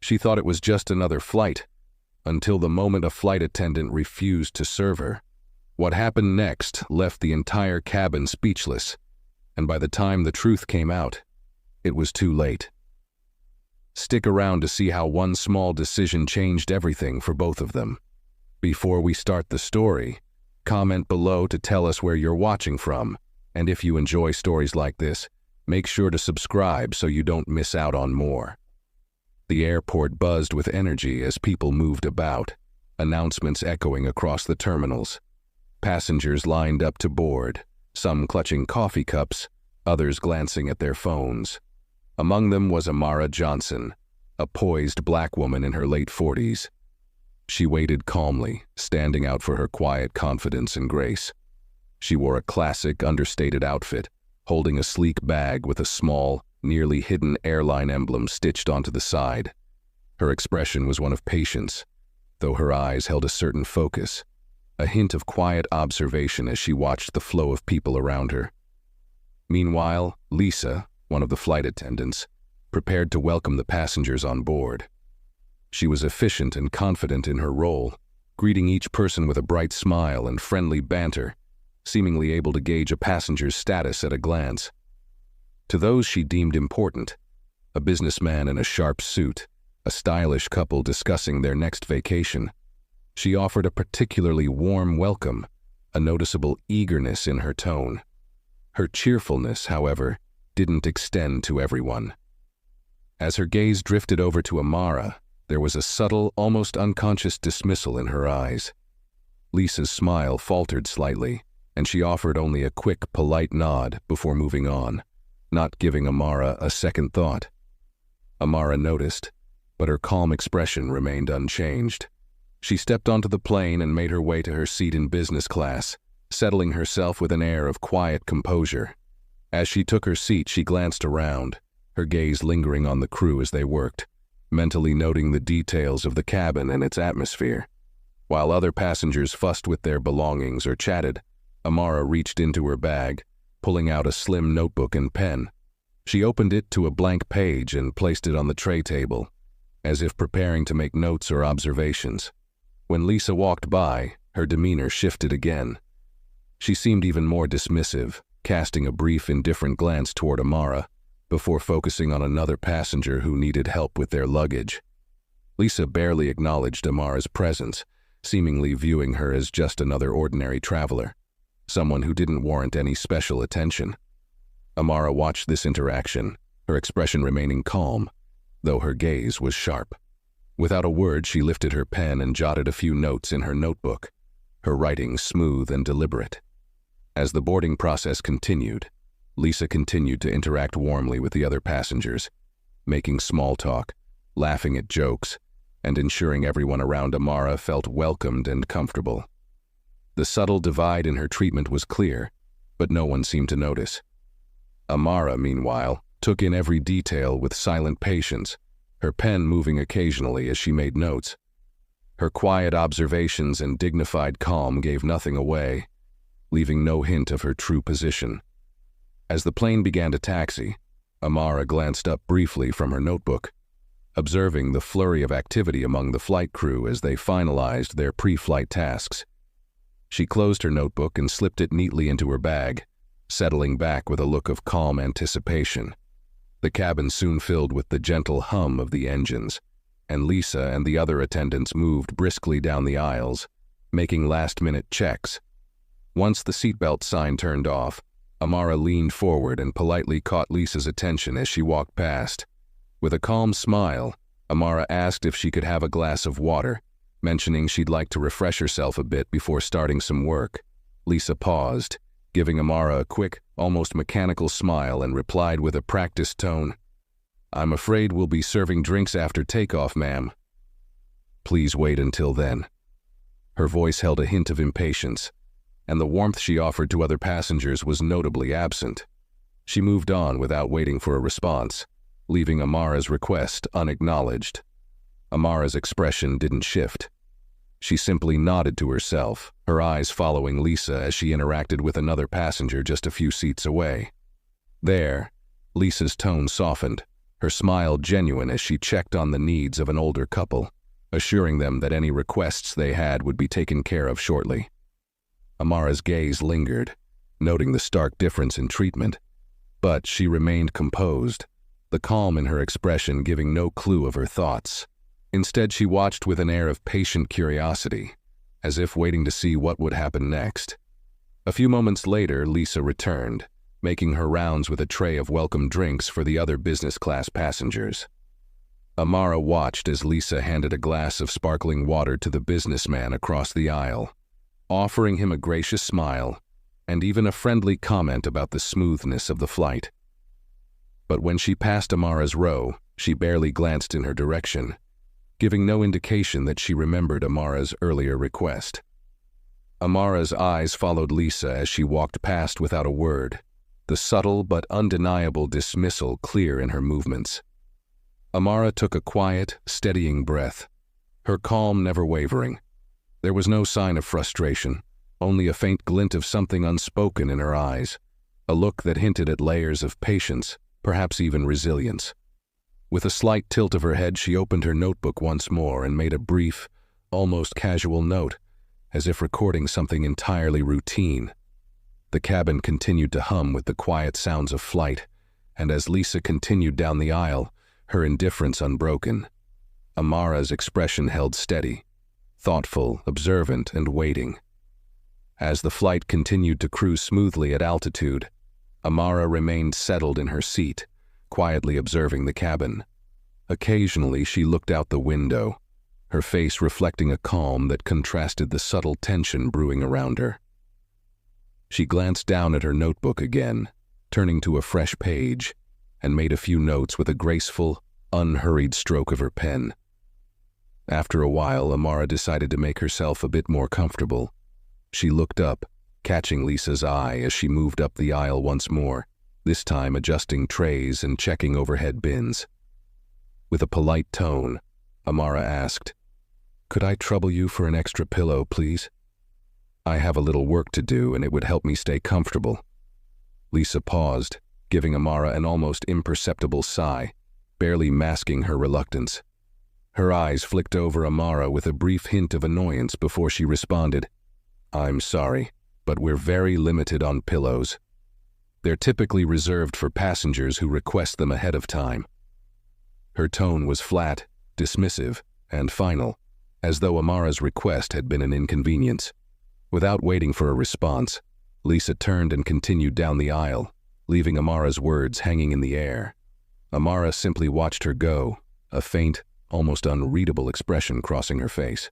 She thought it was just another flight, until the moment a flight attendant refused to serve her. What happened next left the entire cabin speechless, and by the time the truth came out, it was too late. Stick around to see how one small decision changed everything for both of them. Before we start the story, comment below to tell us where you're watching from, and if you enjoy stories like this, make sure to subscribe so you don't miss out on more. The airport buzzed with energy as people moved about, announcements echoing across the terminals. Passengers lined up to board, some clutching coffee cups, others glancing at their phones. Among them was Amara Johnson, a poised black woman in her late 40s. She waited calmly, standing out for her quiet confidence and grace. She wore a classic, understated outfit, holding a sleek bag with a small, nearly hidden airline emblem stitched onto the side. Her expression was one of patience, though her eyes held a certain focus, a hint of quiet observation as she watched the flow of people around her. Meanwhile, Lisa, one of the flight attendants, prepared to welcome the passengers on board. She was efficient and confident in her role, greeting each person with a bright smile and friendly banter, seemingly able to gauge a passenger's status at a glance. To those she deemed important, a businessman in a sharp suit, a stylish couple discussing their next vacation, she offered a particularly warm welcome, a noticeable eagerness in her tone. Her cheerfulness, however, didn't extend to everyone. As her gaze drifted over to Amara, there was a subtle, almost unconscious dismissal in her eyes. Lisa's smile faltered slightly, and she offered only a quick, polite nod before moving on, not giving Amara a second thought. Amara noticed, but her calm expression remained unchanged. She stepped onto the plane and made her way to her seat in business class, settling herself with an air of quiet composure. As she took her seat, she glanced around, her gaze lingering on the crew as they worked, mentally noting the details of the cabin and its atmosphere. While other passengers fussed with their belongings or chatted, Amara reached into her bag, pulling out a slim notebook and pen. She opened it to a blank page and placed it on the tray table, as if preparing to make notes or observations. When Lisa walked by, her demeanor shifted again. She seemed even more dismissive, casting a brief, indifferent glance toward Amara, before focusing on another passenger who needed help with their luggage. Lisa barely acknowledged Amara's presence, seemingly viewing her as just another ordinary traveler, someone who didn't warrant any special attention. Amara watched this interaction, her expression remaining calm, though her gaze was sharp. Without a word, she lifted her pen and jotted a few notes in her notebook, her writing smooth and deliberate. As the boarding process continued, Lisa continued to interact warmly with the other passengers, making small talk, laughing at jokes, and ensuring everyone around Amara felt welcomed and comfortable. The subtle divide in her treatment was clear, but no one seemed to notice. Amara, meanwhile, took in every detail with silent patience, her pen moving occasionally as she made notes. Her quiet observations and dignified calm gave nothing away, leaving no hint of her true position. As the plane began to taxi, Amara glanced up briefly from her notebook, observing the flurry of activity among the flight crew as they finalized their pre-flight tasks. She closed her notebook and slipped it neatly into her bag, settling back with a look of calm anticipation. The cabin soon filled with the gentle hum of the engines, and Lisa and the other attendants moved briskly down the aisles, making last-minute checks. Once the seatbelt sign turned off, Amara leaned forward and politely caught Lisa's attention as she walked past. With a calm smile, Amara asked if she could have a glass of water, mentioning she'd like to refresh herself a bit before starting some work. Lisa paused, giving Amara a quick, almost mechanical smile, and replied with a practiced tone, "I'm afraid we'll be serving drinks after takeoff, ma'am." "Please wait until then." Her voice held a hint of impatience, and the warmth she offered to other passengers was notably absent. She moved on without waiting for a response, leaving Amara's request unacknowledged. Amara's expression didn't shift. She simply nodded to herself, her eyes following Lisa as she interacted with another passenger just a few seats away. There, Lisa's tone softened, her smile genuine as she checked on the needs of an older couple, assuring them that any requests they had would be taken care of shortly. Amara's gaze lingered, noting the stark difference in treatment, but she remained composed, the calm in her expression giving no clue of her thoughts. Instead, she watched with an air of patient curiosity, as if waiting to see what would happen next. A few moments later, Lisa returned, making her rounds with a tray of welcome drinks for the other business-class passengers. Amara watched as Lisa handed a glass of sparkling water to the businessman across the aisle, offering him a gracious smile and even a friendly comment about the smoothness of the flight. But when she passed Amara's row, she barely glanced in her direction, giving no indication that she remembered Amara's earlier request. Amara's eyes followed Lisa as she walked past without a word, the subtle but undeniable dismissal clear in her movements. Amara took a quiet, steadying breath, her calm never wavering. There was no sign of frustration, only a faint glint of something unspoken in her eyes, a look that hinted at layers of patience, perhaps even resilience. With a slight tilt of her head, she opened her notebook once more and made a brief, almost casual note, as if recording something entirely routine. The cabin continued to hum with the quiet sounds of flight, and as Lisa continued down the aisle, her indifference unbroken, Amara's expression held steady, thoughtful, observant, and waiting. As the flight continued to cruise smoothly at altitude, Amara remained settled in her seat, quietly observing the cabin. Occasionally, she looked out the window, her face reflecting a calm that contrasted the subtle tension brewing around her. She glanced down at her notebook again, turning to a fresh page, and made a few notes with a graceful, unhurried stroke of her pen. After a while, Amara decided to make herself a bit more comfortable. She looked up, catching Lisa's eye as she moved up the aisle once more, this time adjusting trays and checking overhead bins. With a polite tone, Amara asked, "Could I trouble you for an extra pillow, please? I have a little work to do and it would help me stay comfortable." Lisa paused, giving Amara an almost imperceptible sigh, barely masking her reluctance. Her eyes flicked over Amara with a brief hint of annoyance before she responded, "I'm sorry, but we're very limited on pillows. They're typically reserved for passengers who request them ahead of time." Her tone was flat, dismissive, and final, as though Amara's request had been an inconvenience. Without waiting for a response, Lisa turned and continued down the aisle, leaving Amara's words hanging in the air. Amara simply watched her go, a faint, almost unreadable expression crossing her face.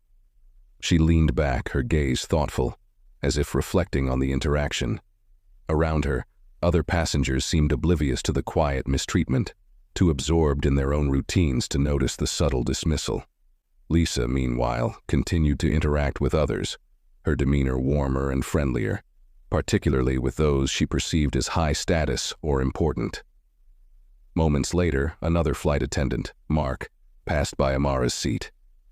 She leaned back, her gaze thoughtful, as if reflecting on the interaction. Around her, other passengers seemed oblivious to the quiet mistreatment, too absorbed in their own routines to notice the subtle dismissal. Lisa, meanwhile, continued to interact with others, her demeanor warmer and friendlier, particularly with those she perceived as high status or important. Moments later, another flight attendant, Mark, passed by Amara's seat,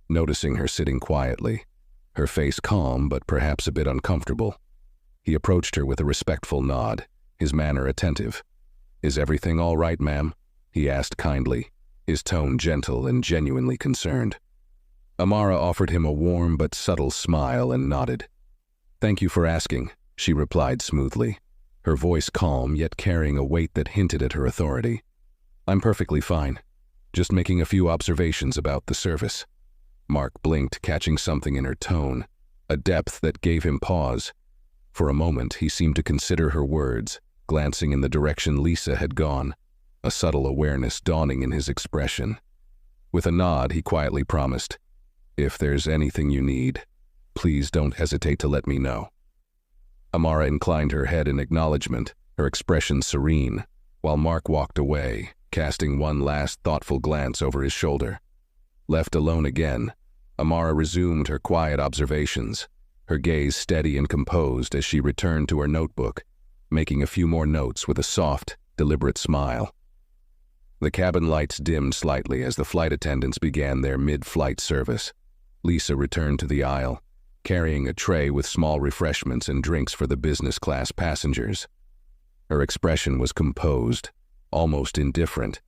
noticing her sitting quietly, her face calm but perhaps a bit uncomfortable. He approached her with a respectful nod, his manner attentive. "Is everything all right, ma'am?" he asked kindly, his tone gentle and genuinely concerned. Amara offered him a warm but subtle smile and nodded. "Thank you for asking," she replied smoothly, her voice calm yet carrying a weight that hinted at her authority. "I'm perfectly fine, just making a few observations about the service." Mark blinked, catching something in her tone, a depth that gave him pause. For a moment, he seemed to consider her words, glancing in the direction Lisa had gone, a subtle awareness dawning in his expression. With a nod, he quietly promised, "If there's anything you need, please don't hesitate to let me know." Amara inclined her head in acknowledgement, her expression serene, while Mark walked away, casting one last thoughtful glance over his shoulder. Left alone again, Amara resumed her quiet observations, her gaze steady and composed as she returned to her notebook, making a few more notes with a soft, deliberate smile. The cabin lights dimmed slightly as the flight attendants began their mid-flight service. Lisa returned to the aisle, carrying a tray with small refreshments and drinks for the business-class passengers. Her expression was composed, almost indifferent,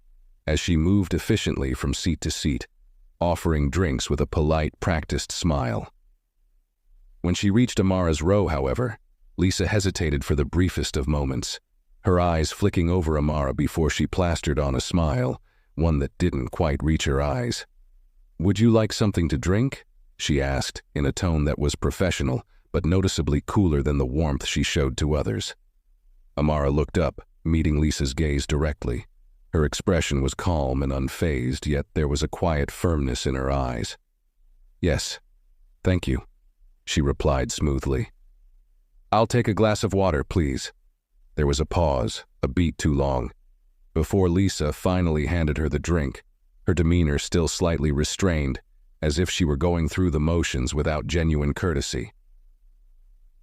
as she moved efficiently from seat to seat, offering drinks with a polite, practiced smile. When she reached Amara's row, however, Lisa hesitated for the briefest of moments, her eyes flicking over Amara before she plastered on a smile, one that didn't quite reach her eyes. "Would you like something to drink?" she asked, in a tone that was professional, but noticeably cooler than the warmth she showed to others. Amara looked up, meeting Lisa's gaze directly. Her expression was calm and unfazed, yet there was a quiet firmness in her eyes. "Yes, thank you," she replied smoothly. "I'll take a glass of water, please." There was a pause, a beat too long. Before Lisa finally handed her the drink, her demeanor still slightly restrained, as if she were going through the motions without genuine courtesy.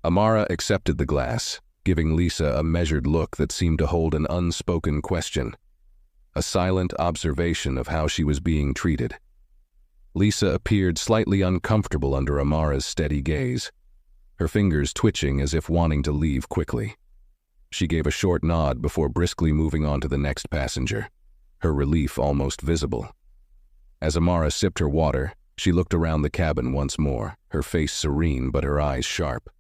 Amara accepted the glass, giving Lisa a measured look that seemed to hold an unspoken question, a silent observation of how she was being treated. Lisa appeared slightly uncomfortable under Amara's steady gaze, her fingers twitching as if wanting to leave quickly. She gave a short nod before briskly moving on to the next passenger, her relief almost visible. As Amara sipped her water, she looked around the cabin once more, her face serene but her eyes sharp.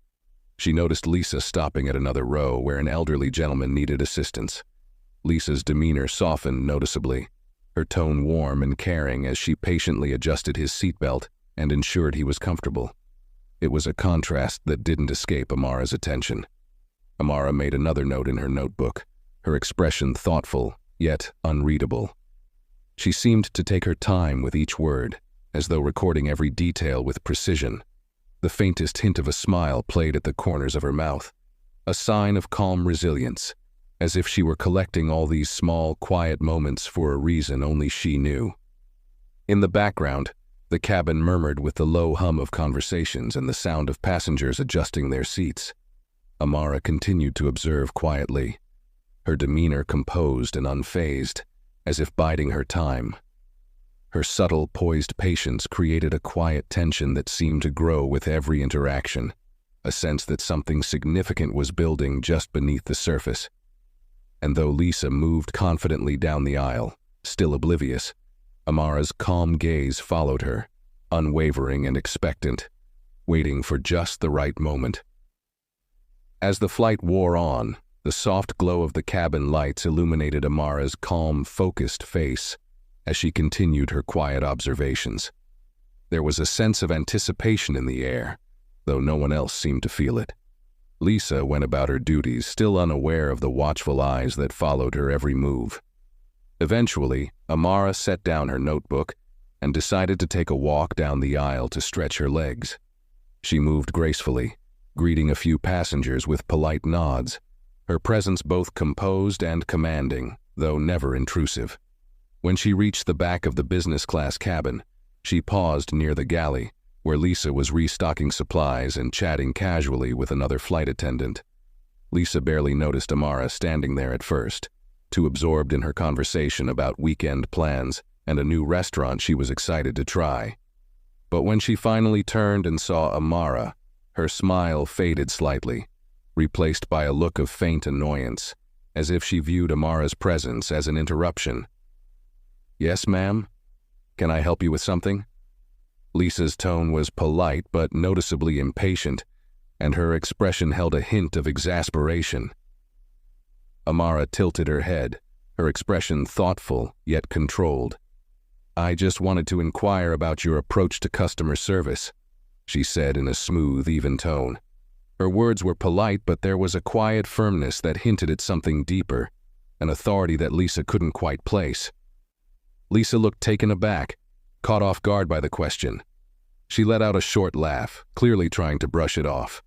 She noticed Lisa stopping at another row where an elderly gentleman needed assistance. Lisa's demeanor softened noticeably, her tone warm and caring as she patiently adjusted his seatbelt and ensured he was comfortable. It was a contrast that didn't escape Amara's attention. Amara made another note in her notebook, her expression thoughtful, yet unreadable. She seemed to take her time with each word, as though recording every detail with precision. The faintest hint of a smile played at the corners of her mouth, a sign of calm resilience, as if she were collecting all these small, quiet moments for a reason only she knew. In the background, the cabin murmured with the low hum of conversations and the sound of passengers adjusting their seats. Amara continued to observe quietly, her demeanor composed and unfazed, as if biding her time. Her subtle, poised patience created a quiet tension that seemed to grow with every interaction, a sense that something significant was building just beneath the surface. And though Lisa moved confidently down the aisle, still oblivious, Amara's calm gaze followed her, unwavering and expectant, waiting for just the right moment. As the flight wore on, the soft glow of the cabin lights illuminated Amara's calm, focused face as she continued her quiet observations. There was a sense of anticipation in the air, though no one else seemed to feel it. Lisa went about her duties, still unaware of the watchful eyes that followed her every move. Eventually, Amara set down her notebook and decided to take a walk down the aisle to stretch her legs. She moved gracefully, greeting a few passengers with polite nods, her presence both composed and commanding, though never intrusive. When she reached the back of the business class cabin, she paused near the galley, where Lisa was restocking supplies and chatting casually with another flight attendant. Lisa barely noticed Amara standing there at first, too absorbed in her conversation about weekend plans and a new restaurant she was excited to try. But when she finally turned and saw Amara, her smile faded slightly, replaced by a look of faint annoyance, as if she viewed Amara's presence as an interruption. "Yes, ma'am? Can I help you with something?" Lisa's tone was polite but noticeably impatient, and her expression held a hint of exasperation. Amara tilted her head, her expression thoughtful yet controlled. "I just wanted to inquire about your approach to customer service," she said in a smooth, even tone. Her words were polite, but there was a quiet firmness that hinted at something deeper, an authority that Lisa couldn't quite place. Lisa looked taken aback, caught off guard by the question. She let out a short laugh, clearly trying to brush it off.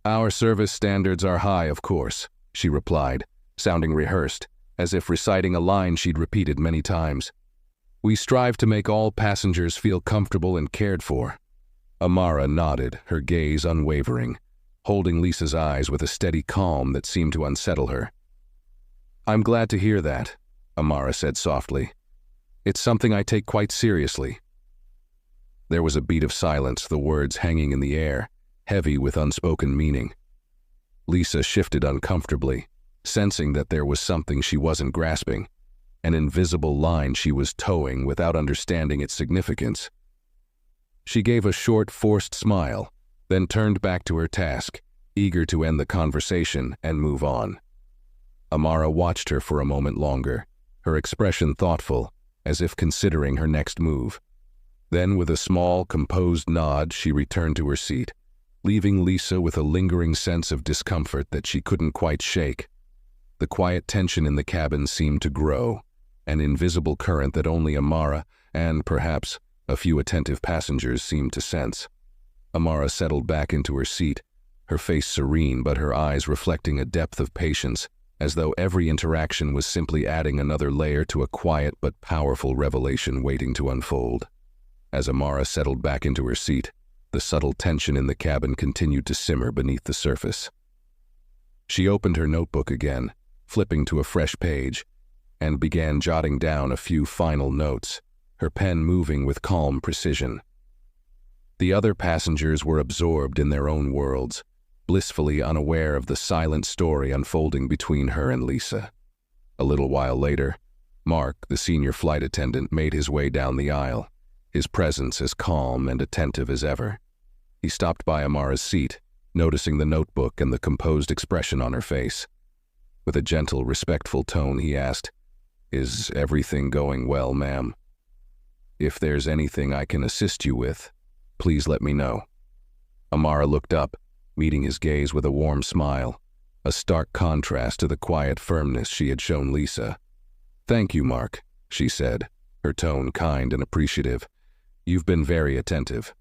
"Our service standards are high, of course," she replied, sounding rehearsed, as if reciting a line she'd repeated many times. "We strive to make all passengers feel comfortable and cared for." Amara nodded, her gaze unwavering, holding Lisa's eyes with a steady calm that seemed to unsettle her. "I'm glad to hear that," Amara said softly. "It's something I take quite seriously." There was a beat of silence, the words hanging in the air, heavy with unspoken meaning. Lisa shifted uncomfortably, sensing that there was something she wasn't grasping, an invisible line she was towing without understanding its significance. She gave a short, forced smile, then turned back to her task, eager to end the conversation and move on. Amara watched her for a moment longer, her expression thoughtful, as if considering her next move. Then, with a small, composed nod, she returned to her seat, leaving Lisa with a lingering sense of discomfort that she couldn't quite shake. The quiet tension in the cabin seemed to grow, an invisible current that only Amara and, perhaps, a few attentive passengers seemed to sense. Amara settled back into her seat, her face serene but her eyes reflecting a depth of patience, as though every interaction was simply adding another layer to a quiet but powerful revelation waiting to unfold. As Amara settled back into her seat, the subtle tension in the cabin continued to simmer beneath the surface. She opened her notebook again, flipping to a fresh page, and began jotting down a few final notes, her pen moving with calm precision. The other passengers were absorbed in their own worlds, blissfully unaware of the silent story unfolding between her and Lisa. A little while later, Mark, the senior flight attendant, made his way down the aisle, his presence as calm and attentive as ever. He stopped by Amara's seat, noticing the notebook and the composed expression on her face. With a gentle, respectful tone, he asked, "Is everything going well, ma'am? If there's anything I can assist you with, please let me know." Amara looked up, meeting his gaze with a warm smile, a stark contrast to the quiet firmness she had shown Lisa. "Thank you, Mark," she said, her tone kind and appreciative. "You've been very attentive."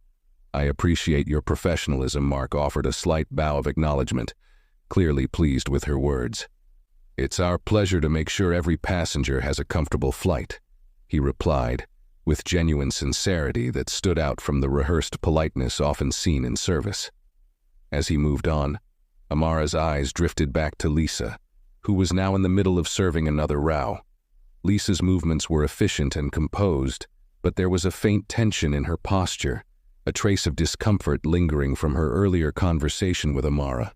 "I appreciate your professionalism," Mark offered a slight bow of acknowledgement, clearly pleased with her words. "It's our pleasure to make sure every passenger has a comfortable flight," he replied, with genuine sincerity that stood out from the rehearsed politeness often seen in service. As he moved on, Amara's eyes drifted back to Lisa, who was now in the middle of serving another row. Lisa's movements were efficient and composed, but there was a faint tension in her posture, a trace of discomfort lingering from her earlier conversation with Amara.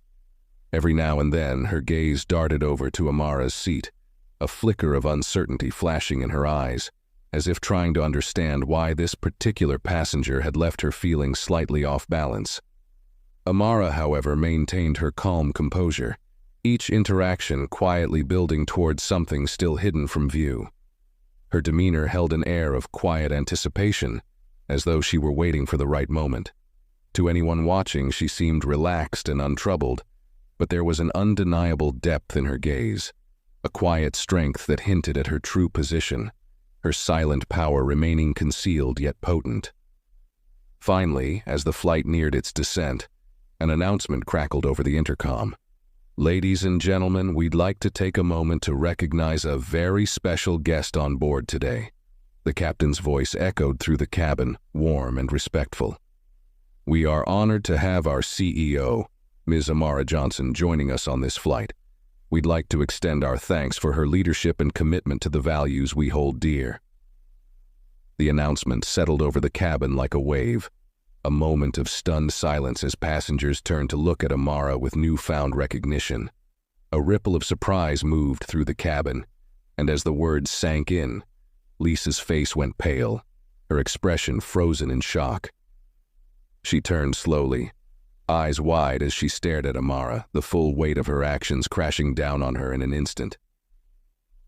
Every now and then, her gaze darted over to Amara's seat, a flicker of uncertainty flashing in her eyes, as if trying to understand why this particular passenger had left her feeling slightly off balance. Amara, however, maintained her calm composure, each interaction quietly building towards something still hidden from view. Her demeanor held an air of quiet anticipation, as though she were waiting for the right moment. To anyone watching, she seemed relaxed and untroubled, but there was an undeniable depth in her gaze, a quiet strength that hinted at her true position, her silent power remaining concealed yet potent. Finally, as the flight neared its descent, an announcement crackled over the intercom. "Ladies and gentlemen, we'd like to take a moment to recognize a very special guest on board today." The captain's voice echoed through the cabin, warm and respectful. "We are honored to have our CEO, Ms. Amara Johnson, joining us on this flight. We'd like to extend our thanks for her leadership and commitment to the values we hold dear." The announcement settled over the cabin like a wave, a moment of stunned silence as passengers turned to look at Amara with newfound recognition. A ripple of surprise moved through the cabin, and as the words sank in, Lisa's face went pale, her expression frozen in shock. She turned slowly, eyes wide as she stared at Amara, the full weight of her actions crashing down on her in an instant.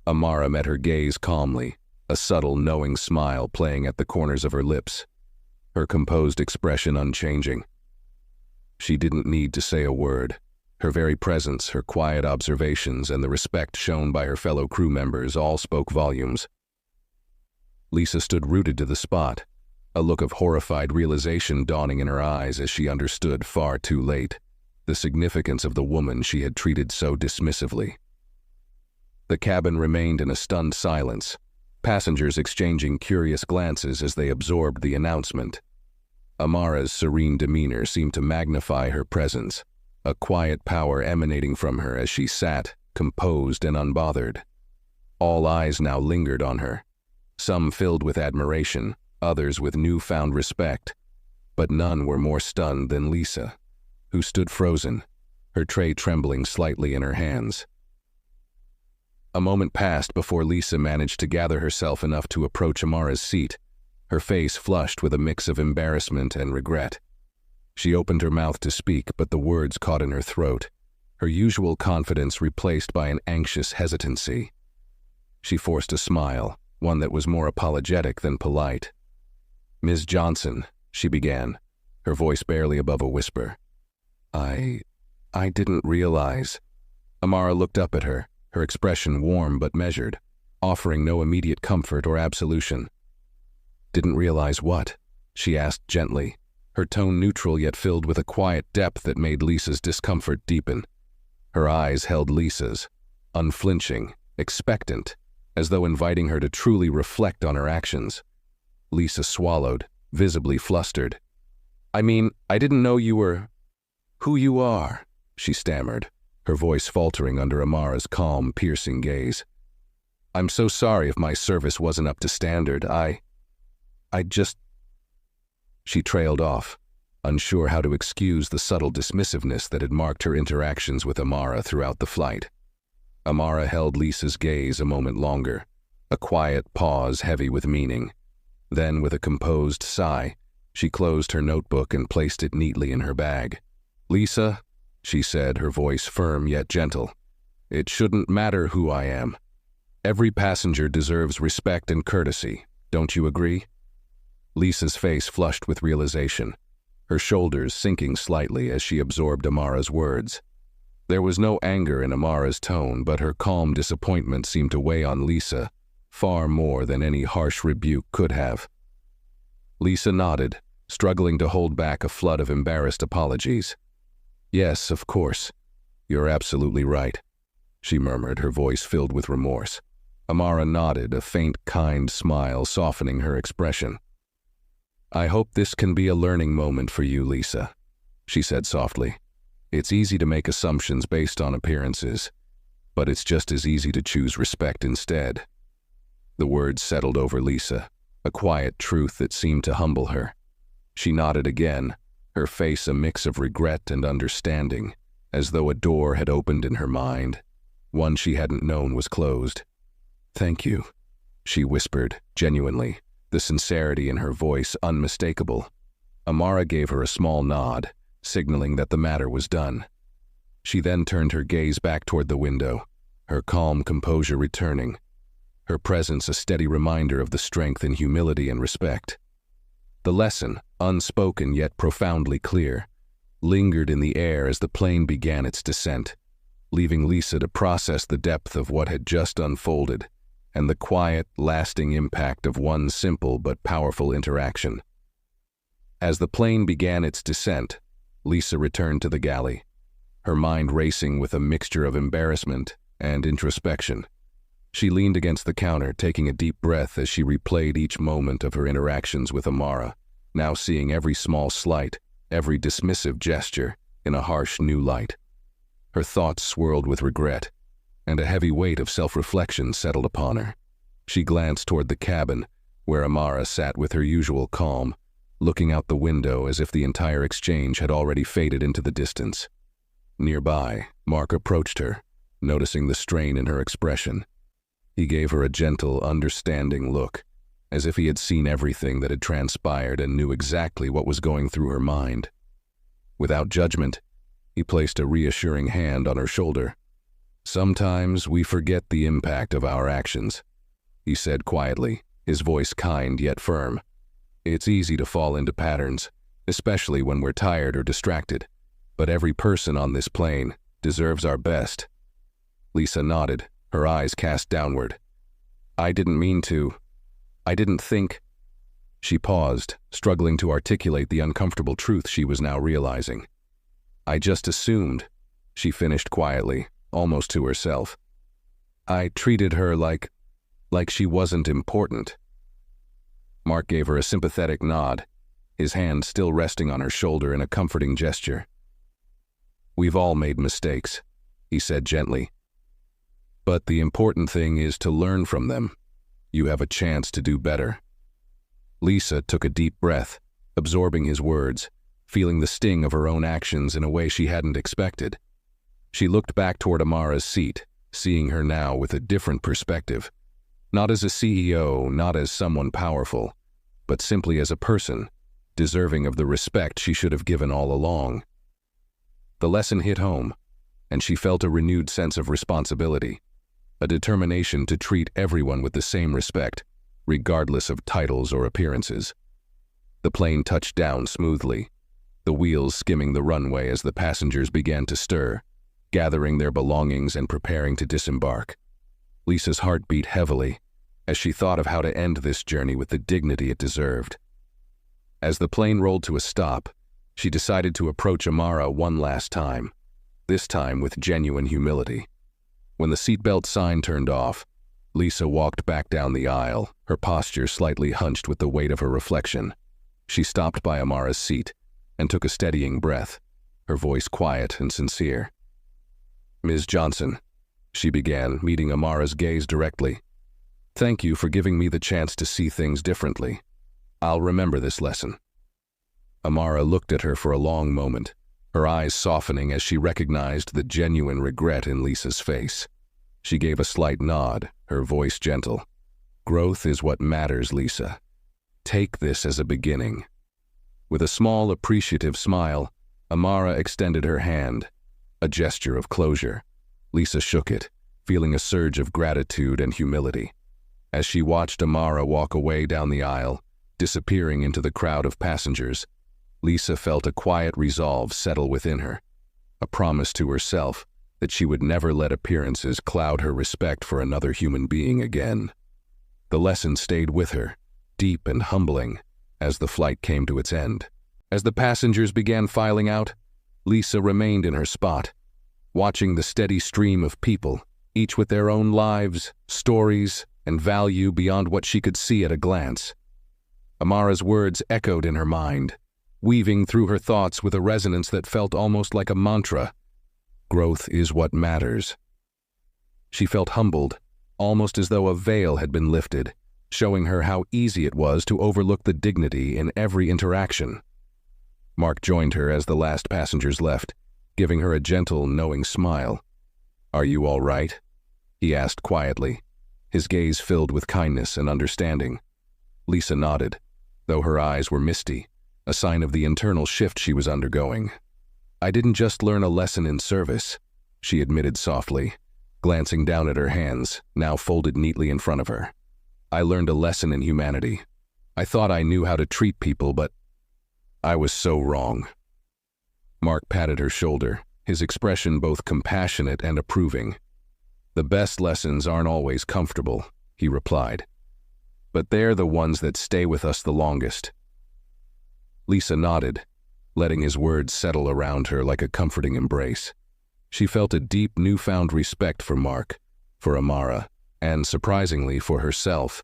Amara met her gaze calmly, a subtle, knowing smile playing at the corners of her lips, her composed expression unchanging. She didn't need to say a word. Her very presence, her quiet observations, and the respect shown by her fellow crew members all spoke volumes. Lisa stood rooted to the spot, a look of horrified realization dawning in her eyes as she understood far too late the significance of the woman she had treated so dismissively. The cabin remained in a stunned silence, passengers exchanging curious glances as they absorbed the announcement. Amara's serene demeanor seemed to magnify her presence, a quiet power emanating from her as she sat, composed and unbothered. All eyes now lingered on her, some filled with admiration, others with newfound respect, but none were more stunned than Lisa, who stood frozen, her tray trembling slightly in her hands. A moment passed before Lisa managed to gather herself enough to approach Amara's seat, her face flushed with a mix of embarrassment and regret. She opened her mouth to speak, but the words caught in her throat, her usual confidence replaced by an anxious hesitancy. She forced a smile, one that was more apologetic than polite. "Ms. Johnson," she began, her voice barely above a whisper. I didn't realize." Amara looked up at her, her expression warm but measured, offering no immediate comfort or absolution. "Didn't realize what?" she asked gently, her tone neutral yet filled with a quiet depth that made Lisa's discomfort deepen. Her eyes held Lisa's, unflinching, expectant, as though inviting her to truly reflect on her actions. Lisa swallowed, visibly flustered. "I mean, I didn't know you were who you are," she stammered, her voice faltering under Amara's calm, piercing gaze. "I'm so sorry if my service wasn't up to standard. I just..." She trailed off, unsure how to excuse the subtle dismissiveness that had marked her interactions with Amara throughout the flight. Amara held Lisa's gaze a moment longer, a quiet pause heavy with meaning. Then, with a composed sigh, she closed her notebook and placed it neatly in her bag. "Lisa," she said, her voice firm yet gentle, "it shouldn't matter who I am. Every passenger deserves respect and courtesy. Don't you agree?" Lisa's face flushed with realization, her shoulders sinking slightly as she absorbed Amara's words. There was no anger in Amara's tone, but her calm disappointment seemed to weigh on Lisa far more than any harsh rebuke could have. Lisa nodded, struggling to hold back a flood of embarrassed apologies. "Yes, of course. You're absolutely right," she murmured, her voice filled with remorse. Amara nodded, a faint, kind smile softening her expression. "I hope this can be a learning moment for you, Lisa," she said softly. "It's easy to make assumptions based on appearances, but it's just as easy to choose respect instead." The words settled over Lisa, a quiet truth that seemed to humble her. She nodded again, her face a mix of regret and understanding, as though a door had opened in her mind, one she hadn't known was closed. "Thank you," she whispered, genuinely, the sincerity in her voice unmistakable. Amara gave her a small nod, signaling that the matter was done. She then turned her gaze back toward the window, her calm composure returning, her presence a steady reminder of the strength in humility and respect. The lesson, unspoken yet profoundly clear, lingered in the air as the plane began its descent, leaving Lisa to process the depth of what had just unfolded and the quiet, lasting impact of one simple but powerful interaction. As the plane began its descent, Lisa returned to the galley, her mind racing with a mixture of embarrassment and introspection. She leaned against the counter, taking a deep breath as she replayed each moment of her interactions with Amara, now seeing every small slight, every dismissive gesture in a harsh new light. Her thoughts swirled with regret, and a heavy weight of self-reflection settled upon her. She glanced toward the cabin, where Amara sat with her usual calm, looking out the window as if the entire exchange had already faded into the distance. Nearby, Mark approached her, noticing the strain in her expression. He gave her a gentle, understanding look, as if he had seen everything that had transpired and knew exactly what was going through her mind. Without judgment, he placed a reassuring hand on her shoulder. "Sometimes we forget the impact of our actions," he said quietly, his voice kind yet firm. "It's easy to fall into patterns, especially when we're tired or distracted, but every person on this plane deserves our best." Lisa nodded, her eyes cast downward. I didn't think..." She paused, struggling to articulate the uncomfortable truth she was now realizing. "I just assumed," she finished quietly, almost to herself. "I treated her like she wasn't important." Mark gave her a sympathetic nod, his hand still resting on her shoulder in a comforting gesture. "We've all made mistakes," he said gently. "But the important thing is to learn from them. You have a chance to do better." Lisa took a deep breath, absorbing his words, feeling the sting of her own actions in a way she hadn't expected. She looked back toward Amara's seat, seeing her now with a different perspective. Not as a CEO, not as someone powerful, but simply as a person, deserving of the respect she should have given all along. The lesson hit home, and she felt a renewed sense of responsibility, a determination to treat everyone with the same respect, regardless of titles or appearances. The plane touched down smoothly, the wheels skimming the runway as the passengers began to stir, gathering their belongings and preparing to disembark. Lisa's heart beat heavily as she thought of how to end this journey with the dignity it deserved. As the plane rolled to a stop, she decided to approach Amara one last time, this time with genuine humility. When the seatbelt sign turned off, Lisa walked back down the aisle, her posture slightly hunched with the weight of her reflection. She stopped by Amara's seat and took a steadying breath, her voice quiet and sincere. "Ms. Johnson," she began, meeting Amara's gaze directly. "Thank you for giving me the chance to see things differently. I'll remember this lesson." Amara looked at her for a long moment, her eyes softening as she recognized the genuine regret in Lisa's face. She gave a slight nod, her voice gentle. "Growth is what matters, Lisa. Take this as a beginning." With a small, appreciative smile, Amara extended her hand, a gesture of closure. Lisa shook it, feeling a surge of gratitude and humility. As she watched Amara walk away down the aisle, disappearing into the crowd of passengers, Lisa felt a quiet resolve settle within her, a promise to herself that she would never let appearances cloud her respect for another human being again. The lesson stayed with her, deep and humbling, as the flight came to its end. As the passengers began filing out, Lisa remained in her spot, watching the steady stream of people, each with their own lives, stories, and value beyond what she could see at a glance. Amara's words echoed in her mind, weaving through her thoughts with a resonance that felt almost like a mantra. Growth is what matters. She felt humbled, almost as though a veil had been lifted, showing her how easy it was to overlook the dignity in every interaction. Mark joined her as the last passengers left, giving her a gentle, knowing smile. "Are you all right?" he asked quietly, his gaze filled with kindness and understanding. Lisa nodded, though her eyes were misty, a sign of the internal shift she was undergoing. "I didn't just learn a lesson in service," she admitted softly, glancing down at her hands, now folded neatly in front of her. "I learned a lesson in humanity. I thought I knew how to treat people, but I was so wrong." Mark patted her shoulder, his expression both compassionate and approving. "The best lessons aren't always comfortable," he replied, "but they're the ones that stay with us the longest." Lisa nodded, letting his words settle around her like a comforting embrace. She felt a deep, newfound respect for Mark, for Amara, and, surprisingly, for herself.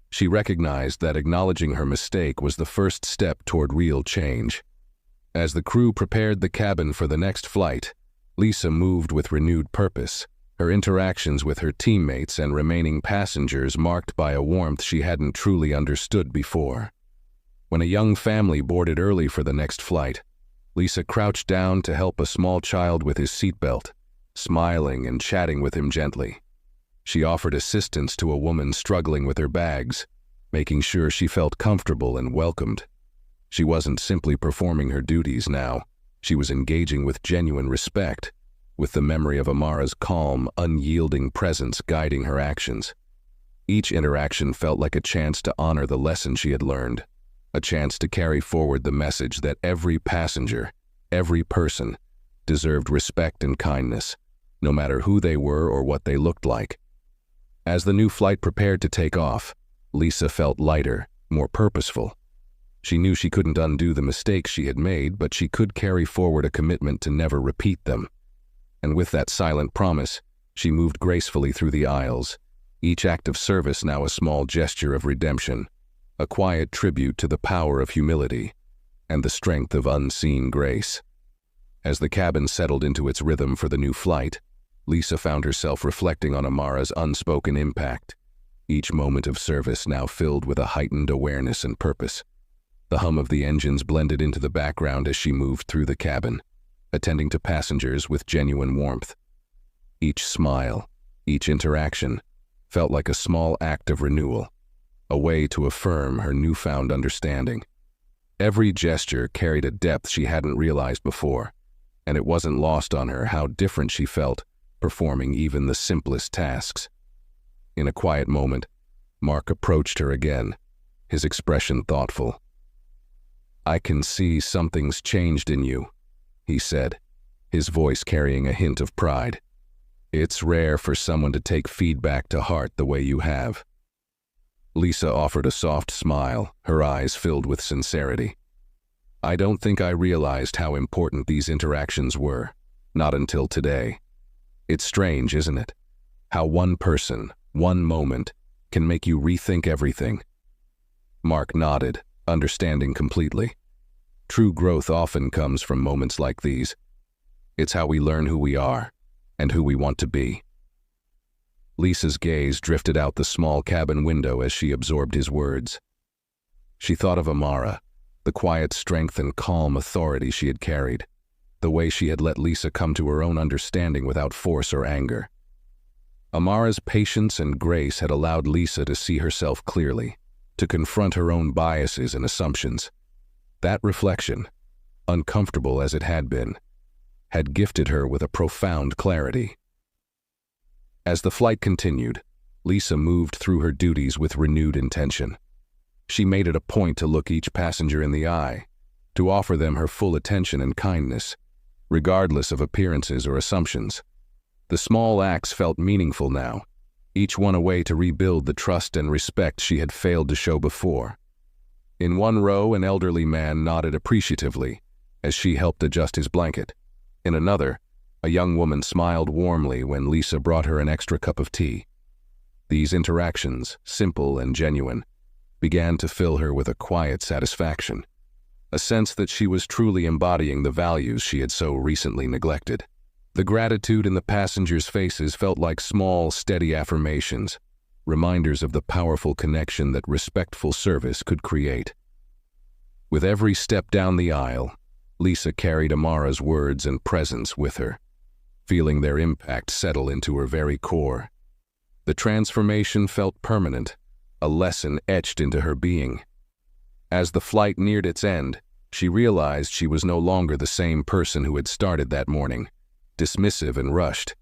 She recognized that acknowledging her mistake was the first step toward real change. As the crew prepared the cabin for the next flight, Lisa moved with renewed purpose, her interactions with her teammates and remaining passengers marked by a warmth she hadn't truly understood before. When a young family boarded early for the next flight, Lisa crouched down to help a small child with his seatbelt, smiling and chatting with him gently. She offered assistance to a woman struggling with her bags, making sure she felt comfortable and welcomed. She wasn't simply performing her duties now, she was engaging with genuine respect, with the memory of Amara's calm, unyielding presence guiding her actions. Each interaction felt like a chance to honor the lesson she had learned, a chance to carry forward the message that every passenger, every person, deserved respect and kindness, no matter who they were or what they looked like. As the new flight prepared to take off, Lisa felt lighter, more purposeful. She knew she couldn't undo the mistakes she had made, but she could carry forward a commitment to never repeat them. And with that silent promise, she moved gracefully through the aisles, each act of service now a small gesture of redemption, a quiet tribute to the power of humility and the strength of unseen grace. As the cabin settled into its rhythm for the new flight, Lisa found herself reflecting on Amara's unspoken impact, each moment of service now filled with a heightened awareness and purpose. The hum of the engines blended into the background as she moved through the cabin, attending to passengers with genuine warmth. Each smile, Each interaction felt like a small act of renewal, a way to affirm her newfound understanding. Every gesture carried a depth she hadn't realized before, and it wasn't lost on her how different she felt performing even the simplest tasks. In a quiet moment, Mark approached her again, his expression thoughtful. "I can see something's changed in you," he said, his voice carrying a hint of pride. "It's rare for someone to take feedback to heart the way you have." Lisa offered a soft smile, her eyes filled with sincerity. "I don't think I realized how important these interactions were, not until today. It's strange, isn't it? How one person, one moment, can make you rethink everything." Mark nodded, understanding completely. True growth often comes from moments like these. It's how we learn who we are and who we want to be. Lisa's gaze drifted out the small cabin window as she absorbed his words. She thought of Amara, the quiet strength and calm authority she had carried, the way she had let Lisa come to her own understanding without force or anger. Amara's patience and grace had allowed Lisa to see herself clearly, to confront her own biases and assumptions. That reflection, uncomfortable as it had been, had gifted her with a profound clarity. As the flight continued, Lisa moved through her duties with renewed intention. She made it a point to look each passenger in the eye, to offer them her full attention and kindness, regardless of appearances or assumptions. The small acts felt meaningful now, each one a way to rebuild the trust and respect she had failed to show before. In one row, an elderly man nodded appreciatively as she helped adjust his blanket. In another, a young woman smiled warmly when Lisa brought her an extra cup of tea. These interactions, simple and genuine, began to fill her with a quiet satisfaction, a sense that she was truly embodying the values she had so recently neglected. The gratitude in the passengers' faces felt like small, steady affirmations, reminders of the powerful connection that respectful service could create. With every step down the aisle, Lisa carried Amara's words and presence with her, feeling their impact settle into her very core. The transformation felt permanent, a lesson etched into her being. As the flight neared its end, she realized she was no longer the same person who had started that morning, dismissive and rushed.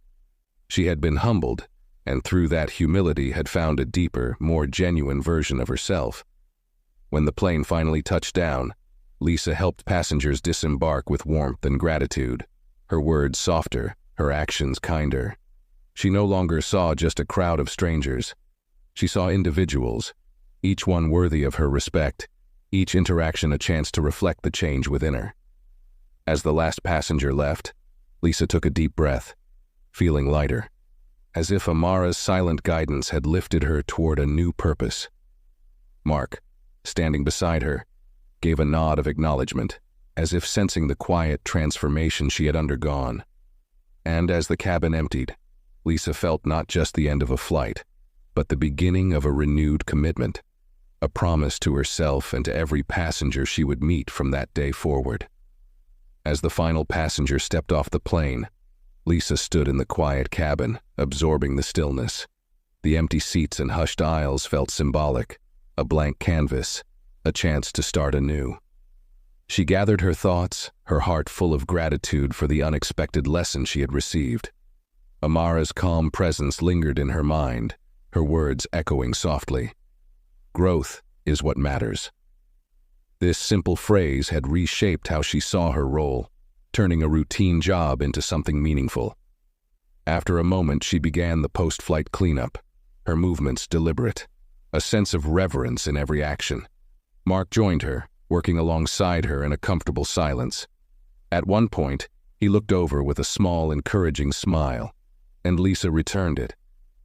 She had been humbled, and through that humility had found a deeper, more genuine version of herself. When the plane finally touched down, Lisa helped passengers disembark with warmth and gratitude, her words softer, her actions kinder. She no longer saw just a crowd of strangers. She saw individuals, each one worthy of her respect, each interaction a chance to reflect the change within her. As the last passenger left, Lisa took a deep breath, feeling lighter, as if Amara's silent guidance had lifted her toward a new purpose. Mark, standing beside her, gave a nod of acknowledgement, as if sensing the quiet transformation she had undergone. And as the cabin emptied, Lisa felt not just the end of a flight, but the beginning of a renewed commitment, a promise to herself and to every passenger she would meet from that day forward. As the final passenger stepped off the plane, Lisa stood in the quiet cabin, absorbing the stillness. The empty seats and hushed aisles felt symbolic, a blank canvas, a chance to start anew. She gathered her thoughts, her heart full of gratitude for the unexpected lesson she had received. Amara's calm presence lingered in her mind, her words echoing softly. "Growth is what matters." This simple phrase had reshaped how she saw her role, turning a routine job into something meaningful. After a moment, she began the post-flight cleanup, her movements deliberate, a sense of reverence in every action. Mark joined her, working alongside her in a comfortable silence. At one point, he looked over with a small, encouraging smile, and Lisa returned it,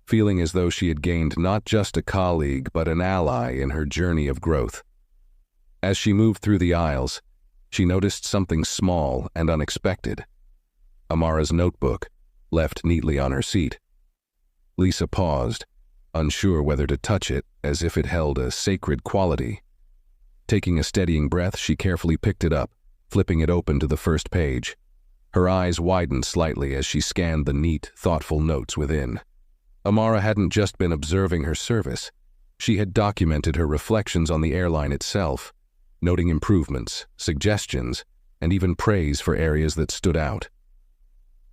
feeling as though she had gained not just a colleague but an ally in her journey of growth. As she moved through the aisles, she noticed something small and unexpected: Amara's notebook, left neatly on her seat. Lisa paused, unsure whether to touch it, as if it held a sacred quality. Taking a steadying breath, she carefully picked it up, flipping it open to the first page. Her eyes widened slightly as she scanned the neat, thoughtful notes within. Amara hadn't just been observing her service. She had documented her reflections on the airline itself, noting improvements, suggestions, and even praise for areas that stood out.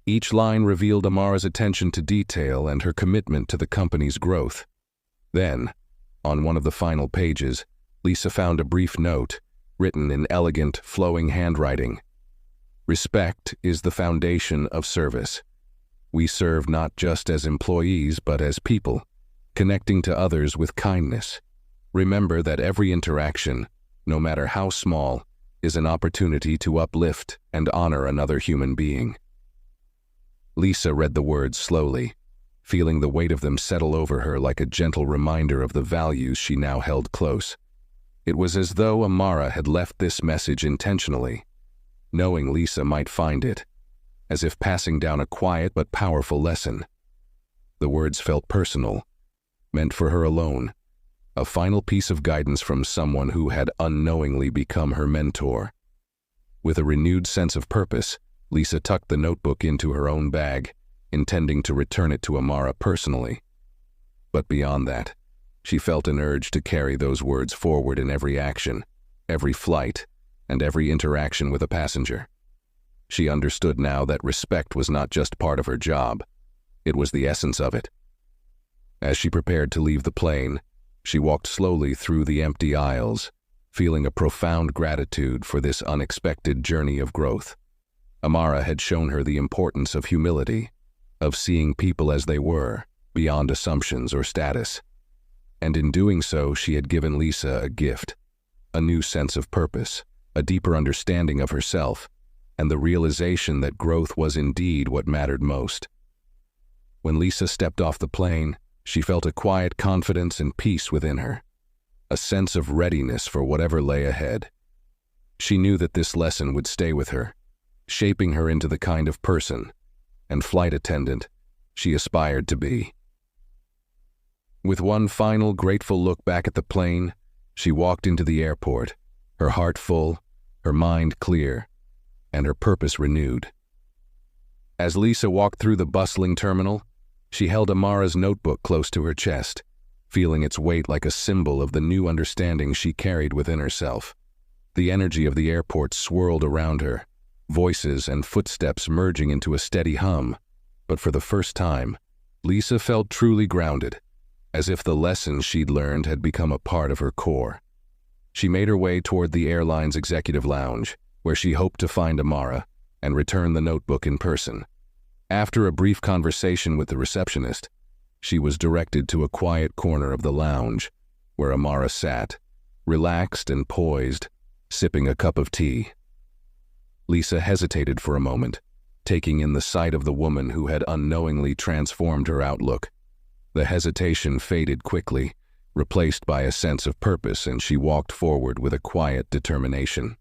Each line revealed Amara's attention to detail and her commitment to the company's growth. Then, on one of the final pages, Lisa found a brief note, written in elegant, flowing handwriting. "Respect is the foundation of service. We serve not just as employees, but as people, connecting to others with kindness. Remember that every interaction, no matter how small, is an opportunity to uplift and honor another human being." Lisa read the words slowly, feeling the weight of them settle over her like a gentle reminder of the values she now held close. It was as though Amara had left this message intentionally, knowing Lisa might find it, as if passing down a quiet but powerful lesson. The words felt personal, meant for her alone, a final piece of guidance from someone who had unknowingly become her mentor. With a renewed sense of purpose, Lisa tucked the notebook into her own bag, intending to return it to Amara personally. But beyond that, she felt an urge to carry those words forward in every action, every flight, and every interaction with a passenger. She understood now that respect was not just part of her job, it was the essence of it. As she prepared to leave the plane, she walked slowly through the empty aisles, feeling a profound gratitude for this unexpected journey of growth. Amara had shown her the importance of humility, of seeing people as they were, beyond assumptions or status. And in doing so, she had given Lisa a gift, a new sense of purpose, a deeper understanding of herself, and the realization that growth was indeed what mattered most. When Lisa stepped off the plane, she felt a quiet confidence and peace within her, a sense of readiness for whatever lay ahead. She knew that this lesson would stay with her, shaping her into the kind of person and flight attendant she aspired to be. With one final grateful look back at the plane, she walked into the airport, her heart full, her mind clear, and her purpose renewed. As Lisa walked through the bustling terminal, she held Amara's notebook close to her chest, feeling its weight like a symbol of the new understanding she carried within herself. The energy of the airport swirled around her, voices and footsteps merging into a steady hum. But for the first time, Lisa felt truly grounded, as if the lessons she'd learned had become a part of her core. She made her way toward the airline's executive lounge, where she hoped to find Amara and return the notebook in person. After a brief conversation with the receptionist, she was directed to a quiet corner of the lounge, where Amara sat, relaxed and poised, sipping a cup of tea. Lisa hesitated for a moment, taking in the sight of the woman who had unknowingly transformed her outlook. The hesitation faded quickly, replaced by a sense of purpose, and she walked forward with a quiet determination.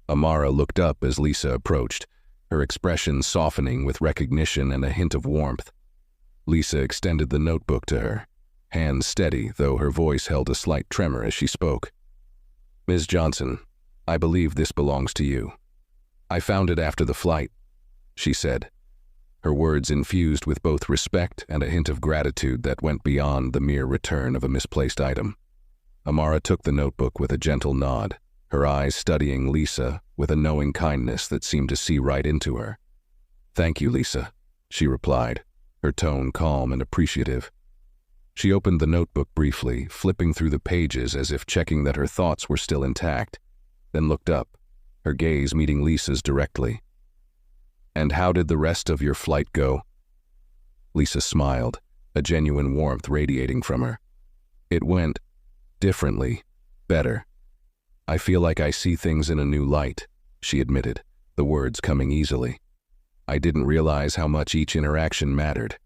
Amara looked up as Lisa approached, her expression softening with recognition and a hint of warmth. Lisa extended the notebook to her, hands steady, though her voice held a slight tremor as she spoke. "Ms. Johnson, I believe this belongs to you. I found it after the flight," she said, her words infused with both respect and a hint of gratitude that went beyond the mere return of a misplaced item. Amara took the notebook with a gentle nod, her eyes studying Lisa with a knowing kindness that seemed to see right into her. "Thank you, Lisa," she replied, her tone calm and appreciative. She opened the notebook briefly, flipping through the pages as if checking that her thoughts were still intact, then looked up, her gaze meeting Lisa's directly. "And how did the rest of your flight go?" Lisa smiled, a genuine warmth radiating from her. "It went differently, better. I feel like I see things in a new light," she admitted, the words coming easily. "I didn't realize how much each interaction mattered.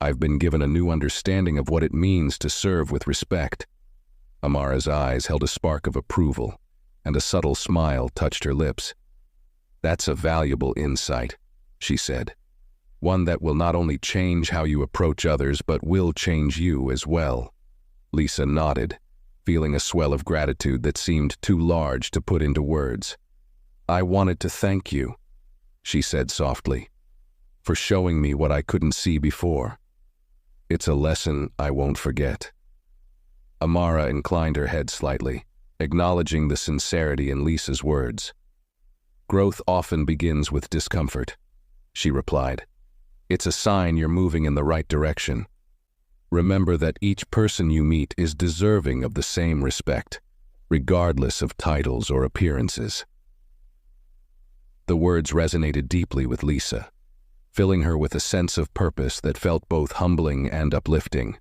I've been given a new understanding of what it means to serve with respect." Amara's eyes held a spark of approval, and a subtle smile touched her lips. "That's a valuable insight," she said. "One that will not only change how you approach others, but will change you as well." Lisa nodded, feeling a swell of gratitude that seemed too large to put into words. "I wanted to thank you," she said softly, "for showing me what I couldn't see before. It's a lesson I won't forget." Amara inclined her head slightly, acknowledging the sincerity in Lisa's words. "Growth often begins with discomfort," she replied. "It's a sign you're moving in the right direction. Remember that each person you meet is deserving of the same respect, regardless of titles or appearances." The words resonated deeply with Lisa, filling her with a sense of purpose that felt both humbling and uplifting.